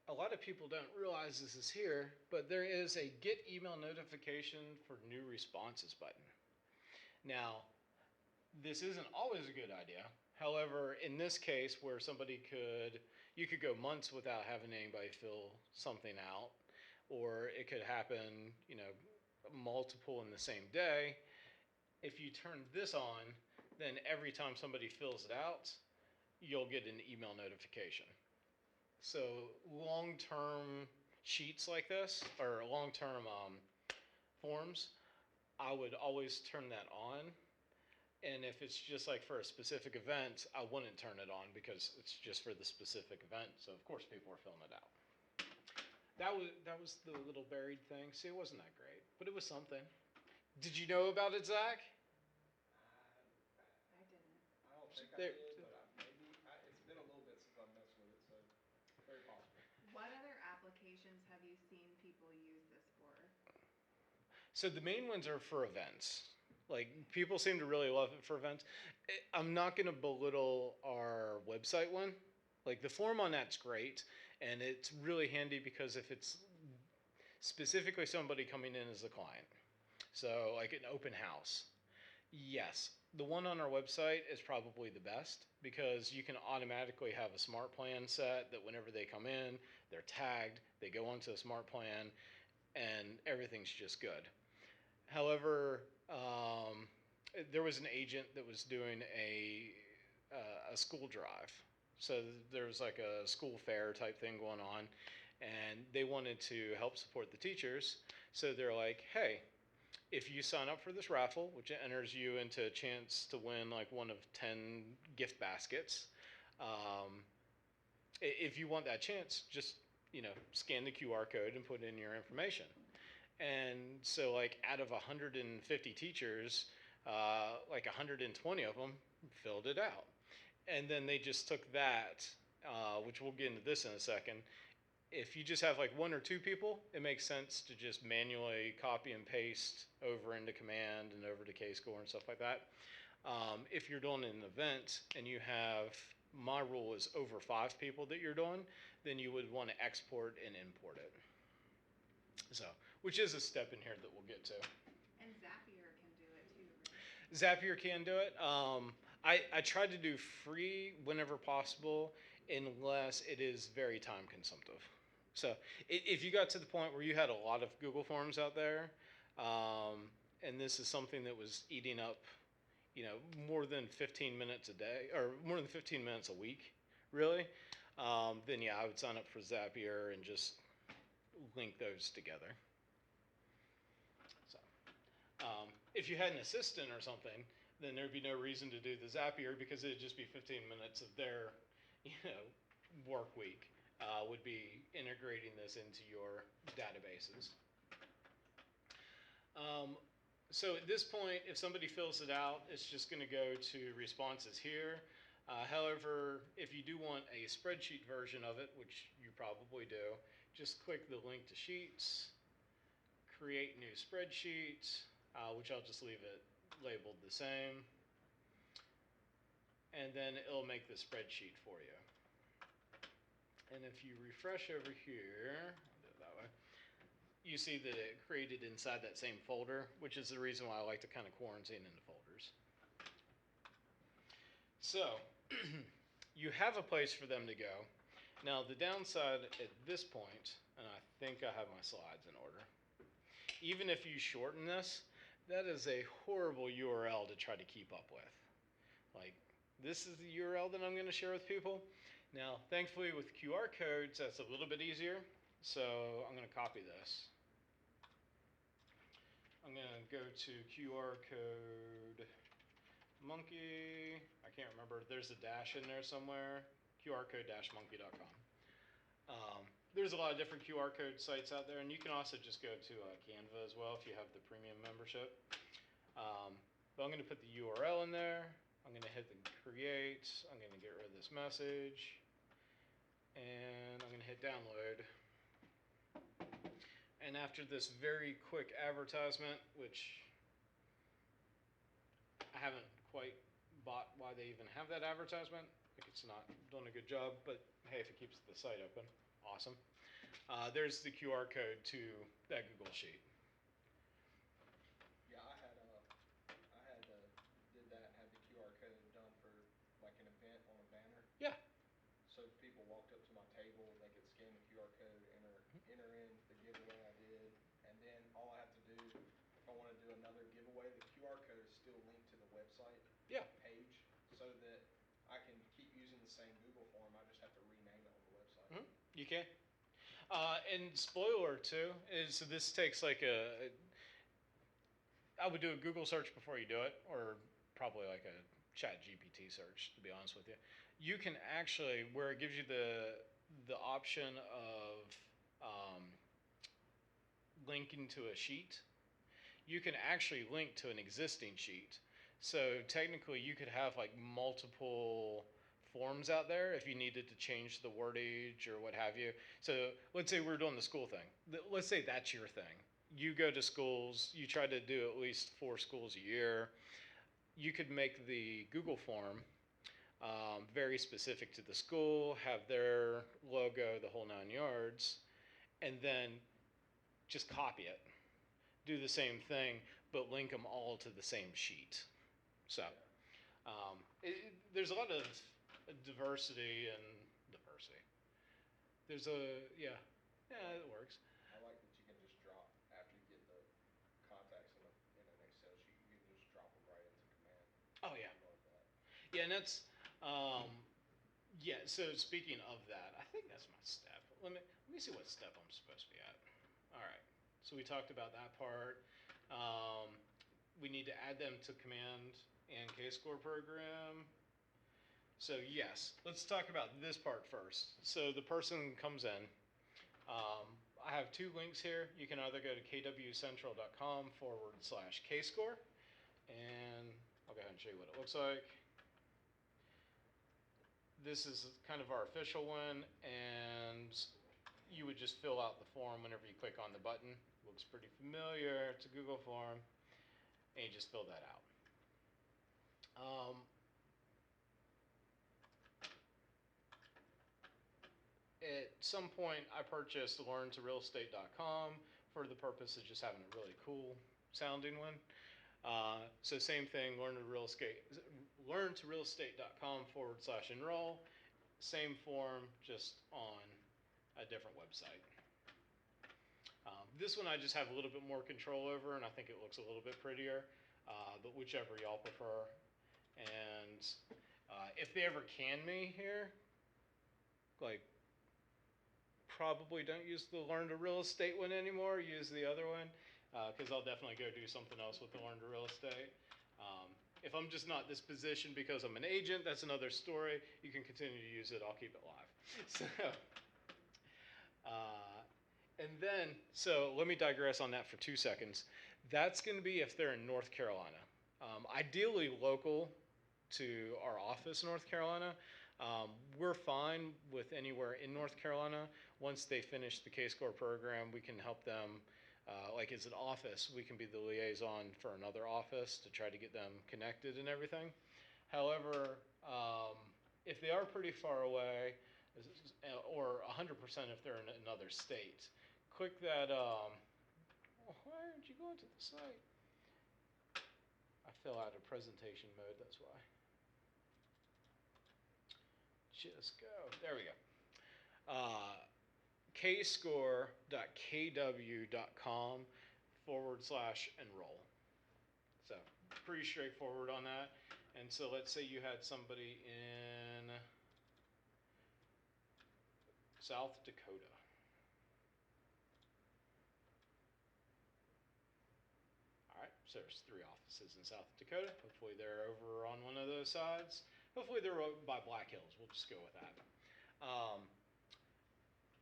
A lot of people don't realize this is here, but there is a get email notification for new responses button. Now, this isn't always a good idea. However, in this case where you could go months without having anybody fill something out, or it could happen, multiple in the same day. If you turn this on, then every time somebody fills it out, you'll get an email notification. So long-term sheets like this, or long-term forms, I would always turn that on. And if it's just like for a specific event, I wouldn't turn it on because it's just for the specific event. So of course people are filling it out. That was the little buried thing. See, it wasn't that great, but it was something. Did you know about it, Zach? I didn't. I don't think There- I did, but it's been a little bit since I've messed with it, so very possible. What other applications have you seen people use this for? So the main ones are for events. Like people seem to really love it for events. I'm not going to belittle our website one. Like the form on that's great, and it's really handy because if it's specifically somebody coming in as a client, so like an open house, yes, the one on our website is probably the best because you can automatically have a smart plan set that whenever they come in, they're tagged, they go onto a smart plan, and everything's just good. However, there was an agent that was doing a school drive. So there's like a school fair type thing going on, and they wanted to help support the teachers. So they're like, hey, if you sign up for this raffle, which enters you into a chance to win like one of 10 gift baskets, um, if you want that chance, just scan the QR code and put in your information. And so, like, out of 150 teachers, like 120 of them filled it out. And then they just took that, which we'll get into this in a second. If you just have like one or two people, it makes sense to just manually copy and paste over into Command and over to Kscore and stuff like that. If you're doing an event and you have, my rule is over 5 people that you're doing, then you would want to export and import it. So, which is a step in here that we'll get to. And Zapier can do it too, right? Zapier can do it. I try to do free whenever possible, unless it is very time consumptive. So if you got to the point where you had a lot of Google Forms out there, and this is something that was eating up, more than 15 minutes a day, or more than 15 minutes a week, really, then yeah, I would sign up for Zapier and just link those together. So, if you had an assistant or something, then there'd be no reason to do the Zapier because it'd just be 15 minutes of their, work week. Would be integrating this into your databases. So at this point, if somebody fills it out, it's just going to go to responses here. However, if you do want a spreadsheet version of it, which you probably do, just click the link to Sheets, create new spreadsheet, which I'll just leave it labeled the same, and then it'll make the spreadsheet for you. And if you refresh over here, I'll do it that way, you see that it created inside that same folder, which is the reason why I like to kind of quarantine into folders. So, you have a place for them to go. Now, the downside at this point, and I think I have my slides in order, even if you shorten this, that is a horrible URL to try to keep up with. Like, this is the URL that I'm going to share with people. Now, thankfully with QR codes, that's a little bit easier. So I'm going to copy this. I'm going to go to QR code monkey. I can't remember. There's a dash in there somewhere. qrcode-monkey.com. There's a lot of different QR code sites out there, and you can also just go to Canva as well if you have the premium membership. But I'm going to put the URL in there. I'm going to hit the create. I'm going to get rid of this message. And I'm going to hit download. And after this very quick advertisement, which I haven't quite bought why they even have that advertisement. Like, it's not doing a good job, but hey, if it keeps the site open, awesome. There's the QR code to that Google Sheet. Yeah, did that, had the QR code done for like an event on a banner. Yeah. So if people walked up to my table, they could scan the QR code, enter in the giveaway I did, and then all I have to do, if I want to do another giveaway, the QR code is still linked to the website page, so that I can keep using the same Google form. I just have to rename it on the website. Mm-hmm. You can. And spoiler too is, so this takes like I would do a Google search before you do it, or probably like a ChatGPT search, to be honest with you. You can actually, where it gives you the option of linking to a sheet, you can actually link to an existing sheet. So technically, you could have like multiple forms out there if you needed to change the wordage or what have you. So let's say we're doing the school thing. Let's say that's your thing. You go to schools, you try to do at least 4 schools a year. You could make the Google form very specific to the school, have their logo, the whole 9 yards, and then just copy it. Do the same thing, but link them all to the same sheet. So there's a lot of diversity. There's yeah, it works. I like that you can just drop, after you get the contacts in an Excel sheet, you can just drop them right into Command. Oh yeah. I love that. Yeah, and that's Yeah, so speaking of that, I think that's my step. Let me see what step I'm supposed to be at. All right. So we talked about that part. Um, we need to add them to command and K-score program. So yes, let's talk about this part first. So the person comes in. I have two links here. You can either go to kwcentral.com/K-score, and I'll go ahead and show you what it looks like. This is kind of our official one, and you would just fill out the form whenever you click on the button. Looks pretty familiar. It's a Google form, and you just fill that out. At some point, I purchased learntorealestate.com for the purpose of just having a really cool sounding one. So same thing, learntorealestate.com/enroll. Same form, just on a different website. This one I just have a little bit more control over, and I think it looks a little bit prettier, but whichever y'all prefer. And if they ever can me here, like, probably don't use the Learn to Real Estate one anymore, use the other one, because I'll definitely go do something else with the Learn to Real Estate. If I'm just not this position because I'm an agent, that's another story. You can continue to use it. I'll keep it live. So let me digress on that for 2 seconds. That's going to be if they're in North Carolina. Ideally local to our office, North Carolina. We're fine with anywhere in North Carolina. Once they finish the K-score program, we can help them. Like as an office, we can be the liaison for another office to try to get them connected and everything. However, if they are pretty far away, or 100% if they're in another state, click that. Why aren't you going to the site? I fell out of presentation mode, that's why. Just go. There we go. kscore.kw.com/enroll. So pretty straightforward on that. And so let's say you had somebody in South Dakota. All right, so there's 3 offices in South Dakota. Hopefully they're over on one of those sides. Hopefully they're by Black Hills. We'll just go with that.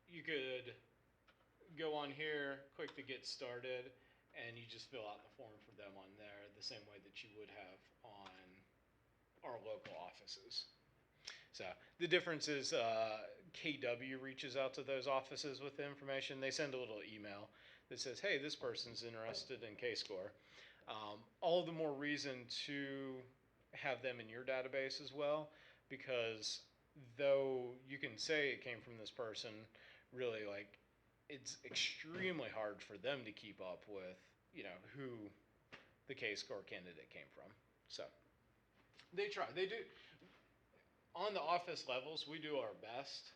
You could go on here, click to get started, and you just fill out the form for them on there the same way that you would have on our local offices. So the difference is KW reaches out to those offices with the information. They send a little email that says, hey, this person's interested in K-score. All the more reason to have them in your database as well, because though you can say it came from this person, really, like, it's extremely hard for them to keep up with, who the K-score candidate came from. So they try. They do. On the office levels, we do our best.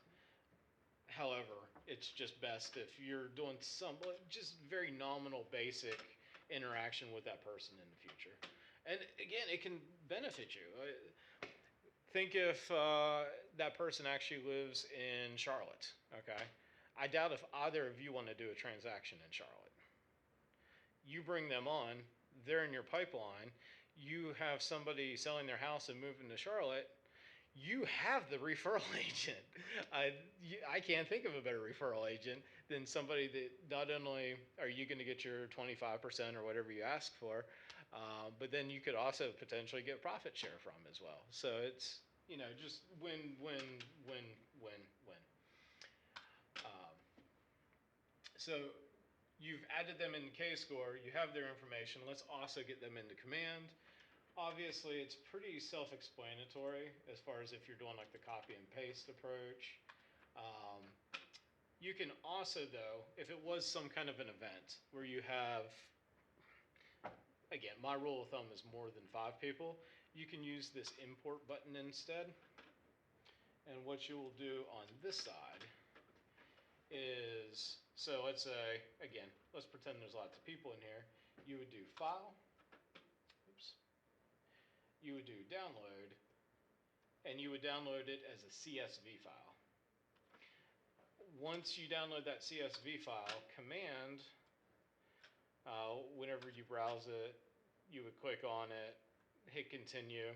However, it's just best if you're doing some just very nominal, basic interaction with that person in the future. And again, it can benefit you. Think if that person actually lives in Charlotte, okay? I doubt if either of you want to do a transaction in Charlotte. You bring them on, they're in your pipeline, you have somebody selling their house and moving to Charlotte, you have the referral agent. I can't think of a better referral agent than somebody that not only are you going to get your 25% or whatever you ask for, but then you could also potentially get profit share from as well. So it's, just win, win, win, win, win. So you've added them in K-score, you have their information, let's also get them into command. Obviously, it's pretty self-explanatory as far as if you're doing like the copy and paste approach. You can also, though, if it was some kind of an event where you have, again, my rule of thumb is more than 5 people, you can use this import button instead. And what you will do on this side is, so let's say, again, let's pretend there's lots of people in here. You would do file. You would do download, and you would download it as a CSV file. Once you download that CSV file, command, whenever you browse it, you would click on it, hit continue.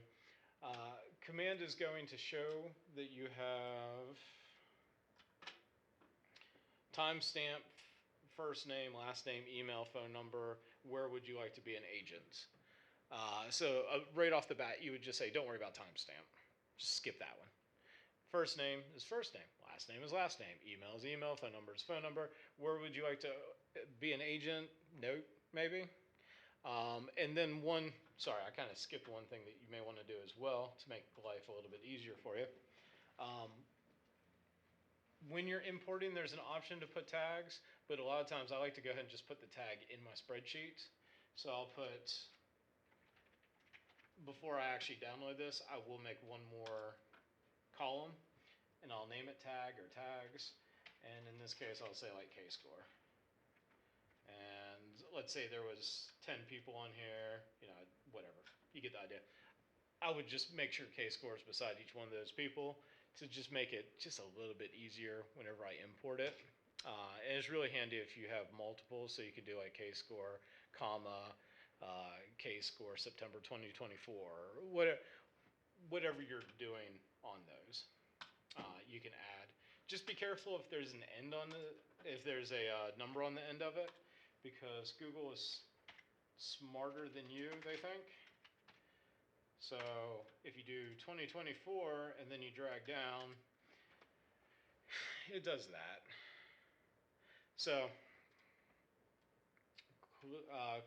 Command is going to show that you have timestamp, first name, last name, email, phone number, where would you like to be an agent. So right off the bat, you would just say, don't worry about timestamp. Just skip that one. First name is first name, last name is last name, email is email, phone number is phone number. Where would you like to be an agent? Note, maybe. And then sorry, I kind of skipped one thing that you may want to do as well to make life a little bit easier for you. When you're importing, there's an option to put tags, but a lot of times I like to go ahead and just put the tag in my spreadsheet. So I'll put, before I actually download this, I will make one more column, and I'll name it tag or tags, and in this case I'll say like K-score. And let's say there was 10 people on here, whatever, you get the idea. I would just make sure K-score is beside each one of those people to just make it just a little bit easier whenever I import it. And it's really handy if you have multiples, so you can do like K-score, comma, K-score September 2024, or whatever you're doing on those. You can add. Just be careful if there's an end on if there's a number on the end of it, because Google is smarter than you, they think. So if you do 2024 and then you drag down, it does that. So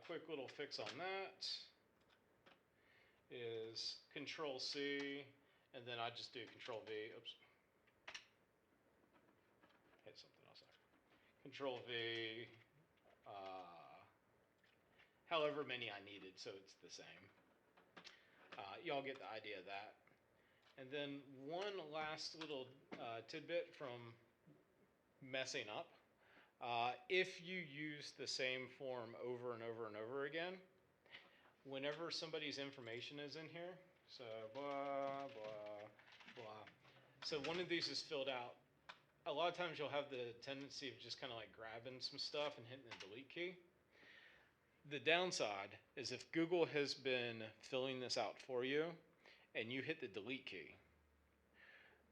quick little fix on that is Control C, and then I just do Control V. Oops. Hit something else there. Control V. However many I needed, so it's the same. Y'all get the idea of that. And then one last little tidbit from messing up. If you use the same form over and over and over again, whenever somebody's information is in here, so blah, blah, blah. So one of these is filled out. A lot of times you'll have the tendency of just kind of like grabbing some stuff and hitting the delete key. The downside is if Google has been filling this out for you and you hit the delete key,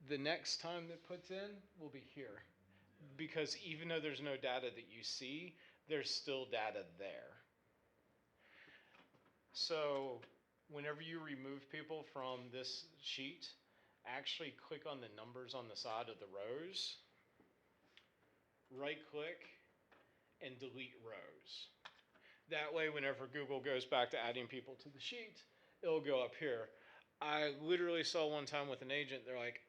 the next time that puts in will be here. Because even though there's no data that you see, there's still data there. So whenever you remove people from this sheet, actually click on the numbers on the side of the rows, right click, and delete rows. That way, whenever Google goes back to adding people to the sheet, it'll go up here. I literally saw one time with an agent, they're like,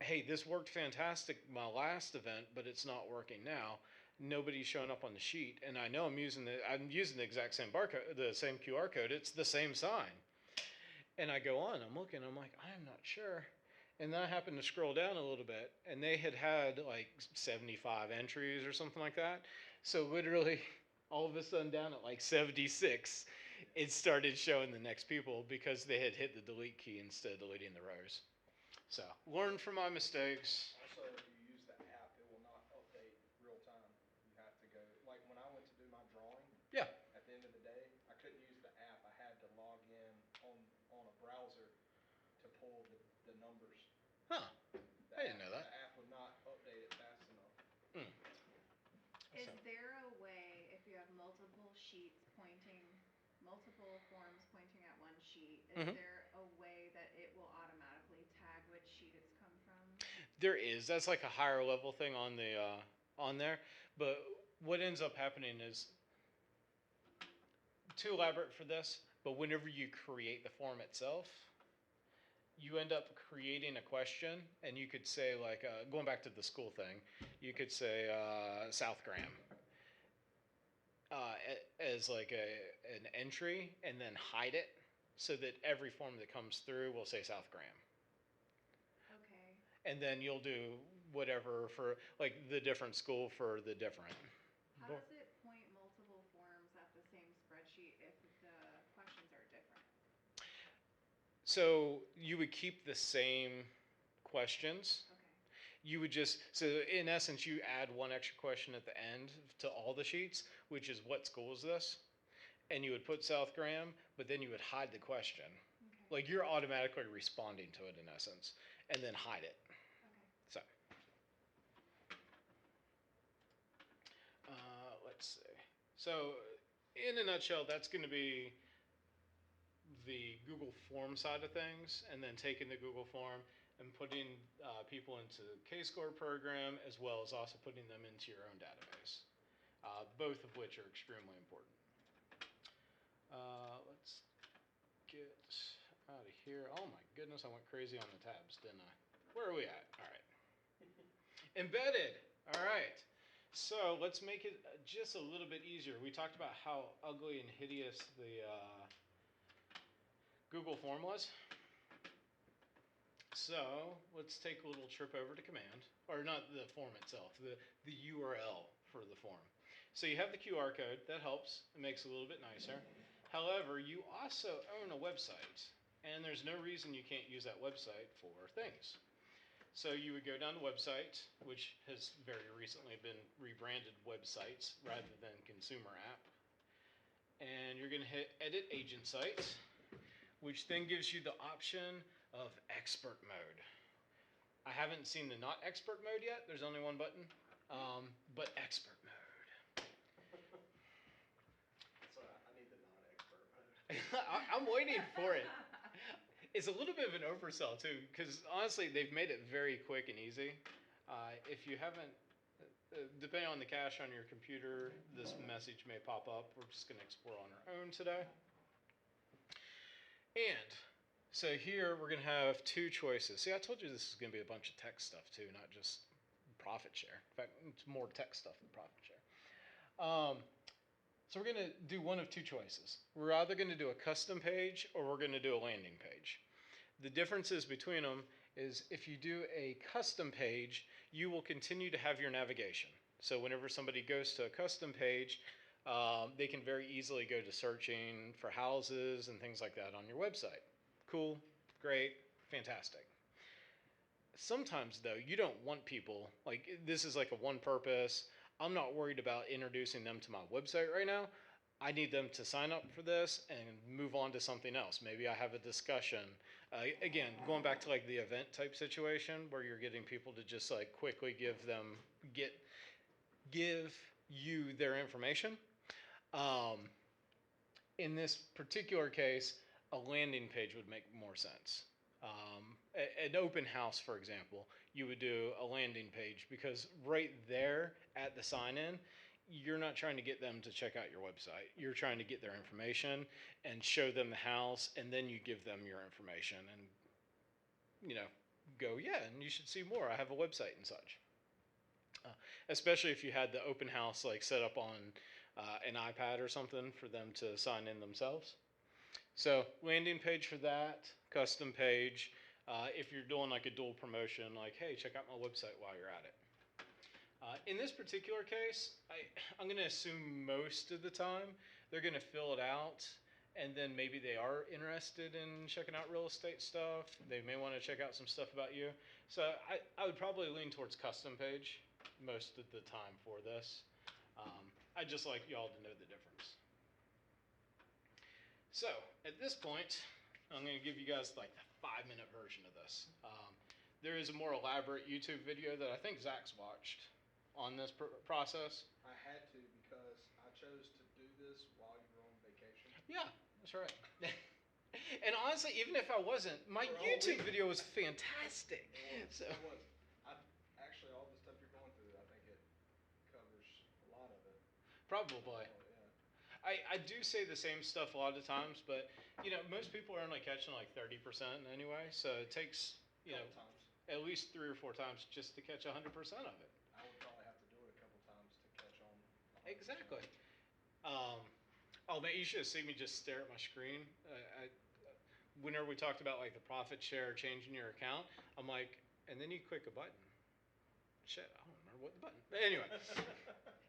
hey, this worked fantastic my last event, but it's not working now. Nobody's showing up on the sheet, and I know I'm using the exact same barcode, the same QR code. It's the same sign. And I go on, I'm looking, I'm like, I'm not sure. And then I happened to scroll down a little bit, and they had like 75 entries or something like that. So literally, all of a sudden down at like 76, it started showing the next people because they had hit the delete key instead of deleting the rows. So learn from my mistakes. Also, if you use the app, it will not update real time. You have to go, like when I went to do my drawing, Yeah. at the end of the day, I couldn't use the app. I had to log in on a browser to pull the numbers. Huh. I didn't know that. The app would not update it fast enough. Is there a way, if you have multiple sheets multiple forms pointing at one sheet, is there a way that it will automatically tag which sheet it's come from? There is. That's like a higher level thing on there. But what ends up happening is too elaborate for this, but whenever you create the form itself, you end up creating a question, and you could say like, going back to the school thing, you could say South Graham as like an entry, and then hide it so that every form that comes through will say South Graham. Okay. And then you'll do whatever for like the different school for the different. How does it point multiple forms at the same spreadsheet if the questions are different? So you would keep the same questions. Okay. You would just, so in essence, you add one extra question at the end to all the sheets, which is what school is this? And you would put South Graham, but then you would hide the question. Okay. Like you're automatically responding to it in essence, and then hide it. Okay. So, let's see. So, in a nutshell, that's going to be the Google Form side of things, and then taking the Google Form and putting people into the K-Score program, as well as also putting them into your own database, both of which are extremely important. Let's get out of here. Oh my goodness, I went crazy on the tabs, didn't I? Where are we at? All right. Embedded. All right. So let's make it just a little bit easier. We talked about how ugly and hideous the Google form was. So let's take a little trip over to command, or not the form itself, the URL for the form. So you have the QR code, that helps, it makes it a little bit nicer. However, you also own a website, and there's no reason you can't use that website for things. So you would go down to website, which has very recently been rebranded websites rather than consumer app. And you're going to hit edit agent site, which then gives you the option of expert mode. I haven't seen the not expert mode yet. There's only one button, but expert mode. So I need the non-expert mode. I'm waiting for it. It's a little bit of an oversell too, because honestly, they've made it very quick and easy. If you haven't, depending on the cache on your computer, this message may pop up. We're just going to explore on our own today. And so here we're going to have two choices. See, I told you this is going to be a bunch of tech stuff too, not just profit share. In fact, it's more tech stuff than profit share. So we're going to do one of two choices. We're either going to do a custom page or we're going to do a landing page. The differences between them is if you do a custom page, you will continue to have your navigation. So whenever somebody goes to a custom page, they can very easily go to searching for houses and things like that on your website. Cool, great, fantastic. Sometimes though, you don't want people, like this is like a one purpose, I'm not worried about introducing them to my website right now. I need them to sign up for this and move on to something else. Maybe I have a discussion. Again, going back to like the event type situation where you're getting people to just like quickly give you their information. In this particular case, a landing page would make more sense. An open house, for example, you would do a landing page because right there at the sign-in, you're not trying to get them to check out your website. You're trying to get their information and show them the house, and then you give them your information and, go, yeah, and you should see more. I have a website and such. Especially if you had the open house like set up on an iPad or something for them to sign in themselves. So landing page for that, custom page. If you're doing like a dual promotion, like, hey, check out my website while you're at it. In this particular case, I'm going to assume most of the time they're going to fill it out, and then maybe they are interested in checking out real estate stuff. They may want to check out some stuff about you. So I would probably lean towards custom page most of the time for this. I'd just like y'all to know the difference. So at this point, I'm going to give you guys like the 5-minute version of this. There is a more elaborate YouTube video that I think Zach's watched on this process. I had to because I chose to do this while you were on vacation. Yeah, that's right. And honestly, even if I wasn't, my For a whole YouTube week. video was fantastic. So It was. Actually, all the stuff you're going through, I think it covers a lot of it. probably. Oh, yeah. I do say the same stuff a lot of times, but most people are only catching like 30% anyway, so it takes Couple times. at least 3 or 4 times just to catch 100% of it. I would probably have to do it a couple times to catch on. 100%. Exactly. Oh man, you should have seen me just stare at my screen. Whenever we talked about like the profit share changing your account, I'm like, and then you click a button. Shit, I don't remember what the button. But anyway,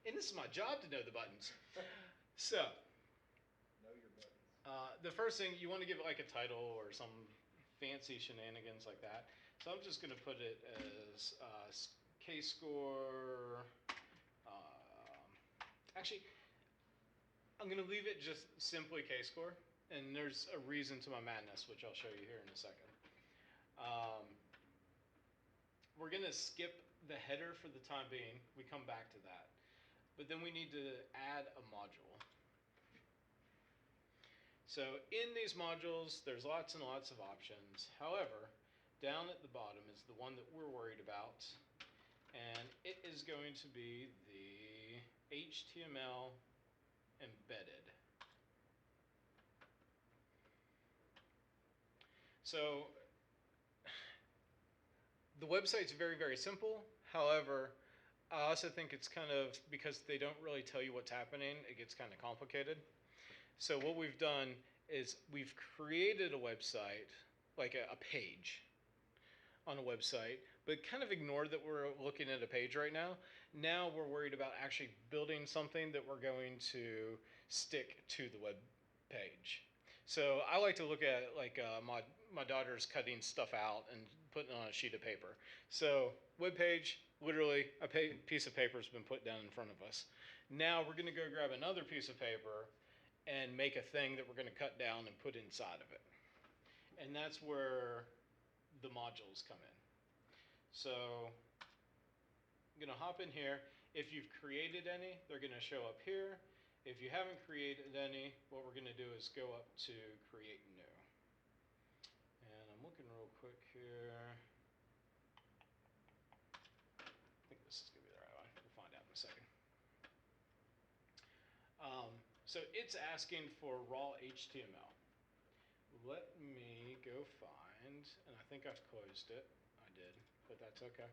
and this is my job to know the buttons. So Know your buttons. the first thing you want to give it like a title or some fancy shenanigans like that. So I'm just going to put it as K-score. Actually, I'm going to leave it just simply K-score. And there's a reason to my madness, which I'll show you here in a second. We're going to skip the header for the time being. We come back to that. But then we need to add a module. So in these modules, there's lots and lots of options. However, down at the bottom is the one that we're worried about, and it is going to be the HTML embedded. So the website's very, very simple. However, I also think it's kind of, because they don't really tell you what's happening, it gets kind of complicated. So what we've done is we've created a website, like a page on a website, but kind of ignored that we're looking at a page right now. Now we're worried about actually building something that we're going to stick to the web page. So I like to look at like my daughter's cutting stuff out and putting it on a sheet of paper. So web page, literally a piece of paper has been put down in front of us. Now we're going to go grab another piece of paper and make a thing that we're going to cut down and put inside of it. And that's where the modules come in. So I'm going to hop in here. If you've created any, they're going to show up here. If you haven't created any, what we're going to do is go up to create new. And I'm looking real quick here. I think this is going to be the right one. We'll find out in a second. So it's asking for raw HTML. Let me go find, and I think I've closed it. I did, but that's okay.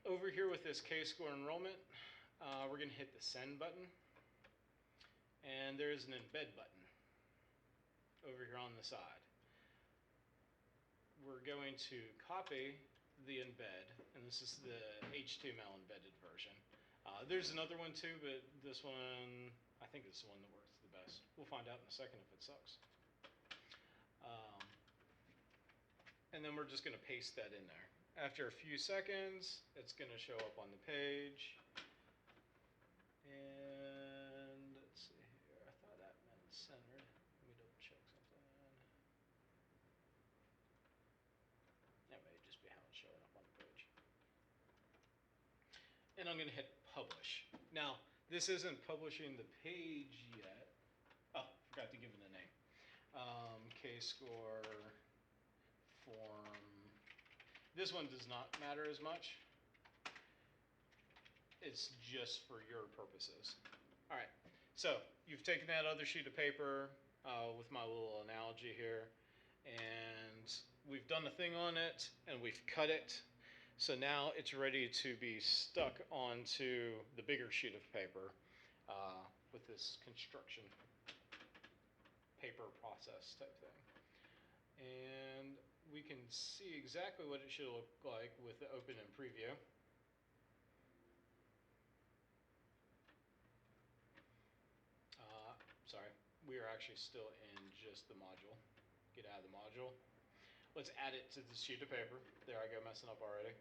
Over here with this K-score enrollment, we're going to hit the send button, and there's an embed button over here on the side. We're going to copy the embed, and this is the HTML embedded version. There's another one too, but this one, I think it's the one that works the best. We'll find out in a second if it sucks. And then we're just going to paste that in there. After a few seconds, it's going to show up on the page. And let's see here. I thought that meant centered. Let me double check something. That may just be how it's showing up on the page. And I'm going to hit publish. Now, this isn't publishing the page yet. Oh, forgot to give it a name. K-score form. This one does not matter as much. It's just for your purposes. All right, so you've taken that other sheet of paper with my little analogy here, and we've done a thing on it, and we've cut it. So now it's ready to be stuck onto the bigger sheet of paper with this construction paper process type thing. And we can see exactly what it should look like with the open and preview. Sorry, we are actually still in just the module. Get out of the module. Let's add it to the sheet of paper. There I go, messing up already.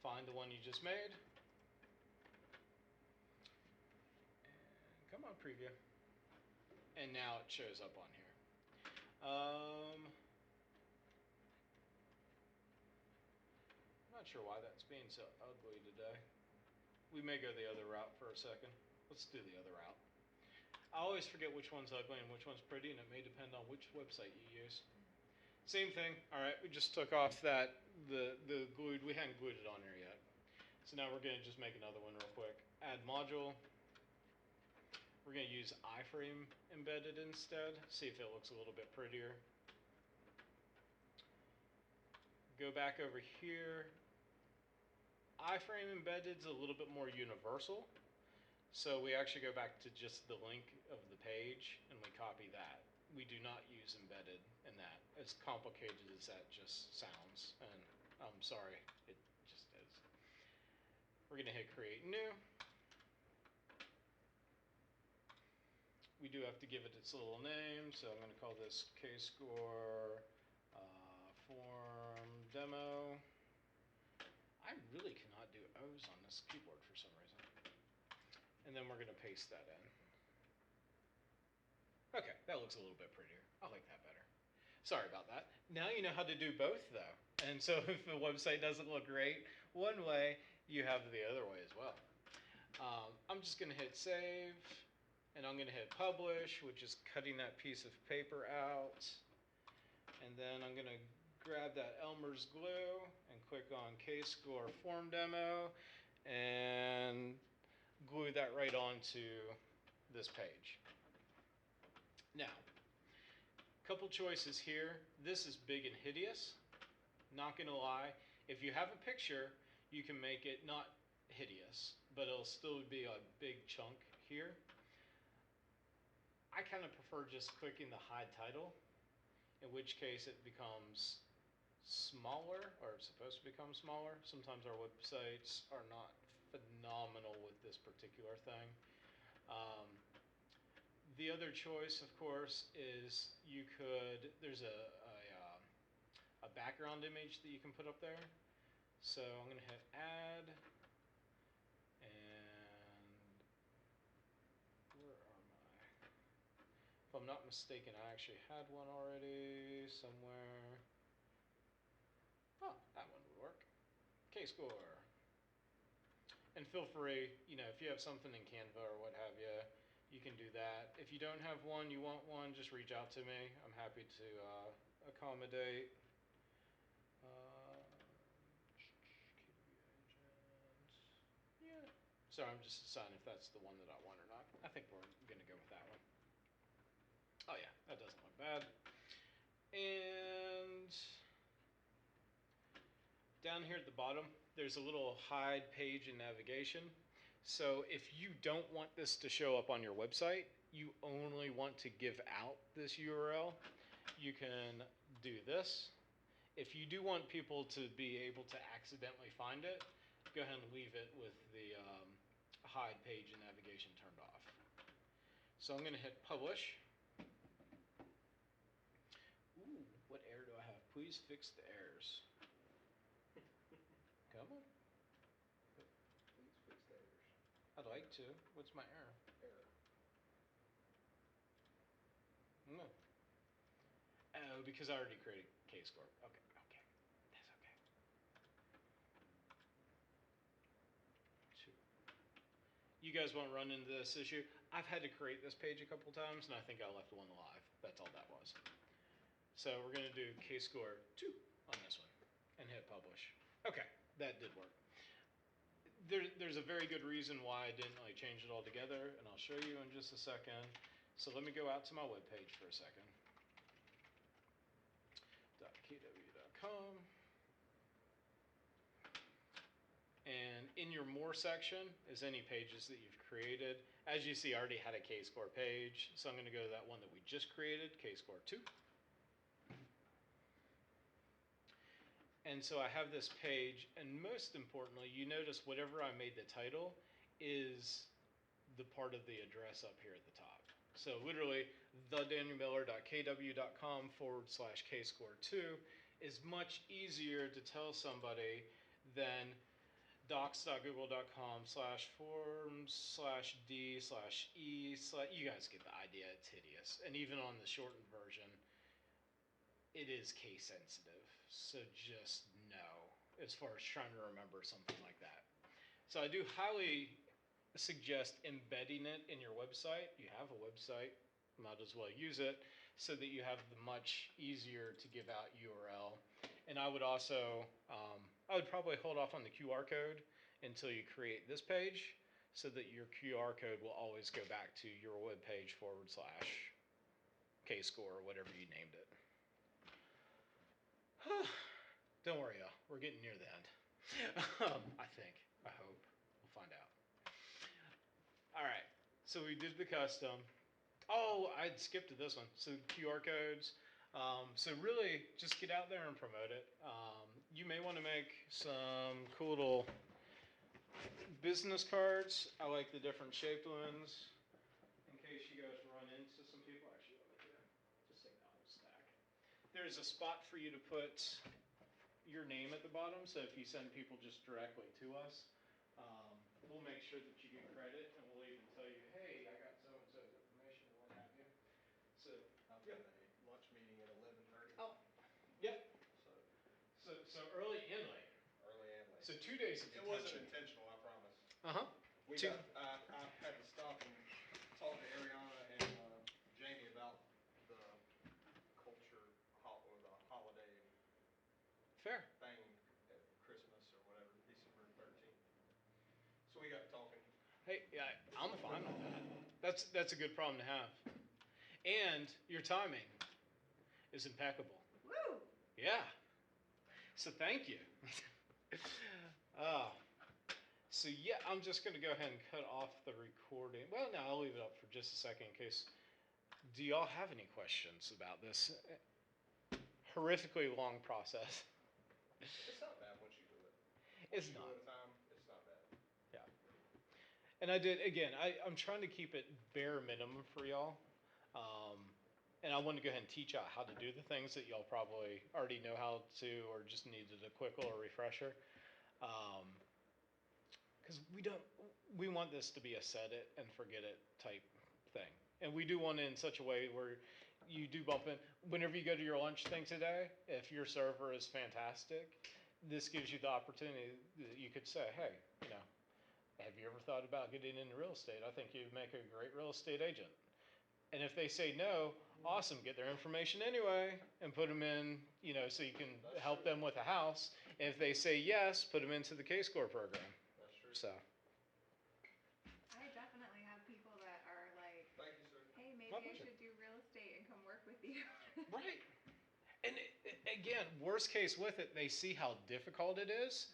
Find the one you just made. And come on, preview. And now it shows up on here. I'm not sure why that's being so ugly today. We may go the other route for a second. Let's do the other route. I always forget which one's ugly and which one's pretty, and it may depend on which website you use. Same thing. All right, we just took off the glued. We hadn't glued it on there yet. So now we're going to just make another one real quick. Add module. We're going to use iframe embedded instead. See if it looks a little bit prettier. Go back over here. Iframe embedded's a little bit more universal. So we actually go back to just the link of the page and we copy that. We do not use embedded in that. As complicated as that just sounds, and I'm sorry, it just is. We're going to hit create new. we do have to give it its little name, so I'm going to call this K-Score form demo. I really cannot do O's on this keyboard for some reason. And then we're going to paste that in. Okay, that looks a little bit prettier. I like that better. Sorry about that. Now you know how to do both, though. And so if the website doesn't look great one way, you have the other way as well. I'm just going to hit save, and I'm going to hit publish, which is cutting that piece of paper out. And then I'm going to grab that Elmer's glue and click on K-Score form demo and glue that right onto this page. Now, couple choices here. This is big and hideous. Not gonna lie, if you have a picture, you can make it not hideous, but it'll still be a big chunk here. I kind of prefer just clicking the hide title, in which case it becomes smaller, or it's supposed to become smaller. Sometimes our websites are not phenomenal with this particular thing. The other choice, of course, is you could, there's a background image that you can put up there. So I'm going to hit add, and where are my, if I'm not mistaken, I actually had one already somewhere. Oh, that one would work. K-Score. And feel free, if you have something in Canva or what have you, you can do that. If you don't have one, you want one, just reach out to me. I'm happy to accommodate. Yeah. So I'm just deciding if that's the one that I want or not. I think we're going to go with that one. Oh yeah, that doesn't look bad. And down here at the bottom, there's a little hide page and navigation. So if you don't want this to show up on your website, you only want to give out this URL, you can do this. If you do want people to be able to accidentally find it, go ahead and leave it with the hide page and navigation turned off. So I'm going to hit publish. Ooh, what error do I have? Please fix the errors. Come on. Please fix the errors. I'd like to. What's my error? Error. No. Oh, because I already created K-Score. Okay. That's okay. 2. You guys won't run into this issue. I've had to create this page a couple times, and I think I left one live. That's all that was. So we're going to do K-Score 2 on this one and hit publish. Okay, that did work. There's a very good reason why I didn't change it all together, and I'll show you in just a second. So let me go out to my webpage for a second. .kw.com. And in your more section is any pages that you've created. As you see, I already had a K-Score page, so I'm going to go to that one that we just created, K-Score 2. And so I have this page, and most importantly, you notice whatever I made the title is the part of the address up here at the top. So literally, thedanielmiller.kw.com/K-Score2 is much easier to tell somebody than docs.google.com/forms/d/e/ you guys get the idea. It's hideous. And even on the shortened version, it is case sensitive. So just know, as far as trying to remember something like that. So I do highly suggest embedding it in your website. You have a website, might as well use it so that you have the much easier to give out URL. And I would also, I would probably hold off on the QR code until you create this page so that your QR code will always go back to your webpage /K-Score or whatever you named it. Don't worry, y'all. We're getting near the end. I think. I hope. We'll find out. All right. So we did the custom. Oh, I skipped to this one. So QR codes. So really, just get out there and promote it. You may want to make some cool little business cards. I like the different shaped ones in case you guys run people actually love it too. Just take that whole stack. There's a spot for you to put your name at the bottom, so if you send people just directly to us, we'll make sure that you get credit, and we'll even tell you, hey, I got so-and-so's information, or what have you. So, I've got a lunch meeting at 11:30. oh, yep, So so early and late. early and late. So 2 days of It wasn't detention. intentional, I promise. Uh-huh. We Two- got, I had to stop and talk to Ariana and Jamie about the culture, or the holiday Fair. thing at Christmas or whatever, December 13th. So we got talking. Hey, yeah, I'm fine with that. That's a good problem to have. And your timing is impeccable. Woo! Yeah. So thank you. Oh. So yeah, I'm just gonna go ahead and cut off the recording. Well, no, I'll leave it up for just a second in case. Do y'all have any questions about this horrifically long process? It's not bad once you do it. It's Once you not. do it a time, it's not bad. And I did, again, I'm trying to keep it bare minimum for y'all. And I want to go ahead and teach out how to do the things that y'all probably already know how to or just needed a quick little refresher. Because we want this to be a set it and forget it type thing. And we do want it in such a way where you do bump in. Whenever you go to your lunch thing today, if your server is fantastic, this gives you the opportunity that you could say, hey, have you ever thought about getting into real estate? I think you'd make a great real estate agent. And if they say no, awesome, get their information anyway and put them in, so you can help them with a house. And if they say yes, put them into the K-Score program. That's true. So, I definitely have people that are like, Thank you, sir. hey, maybe My I pleasure. should do real estate and come work with you. right. And again, worst case with it, they see how difficult it is.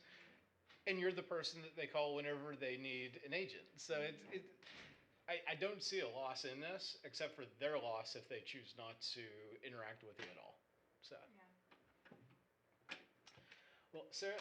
And you're the person that they call whenever they need an agent. So I don't see a loss in this, except for their loss if they choose not to interact with you at all. So, Yeah. well, Sarah,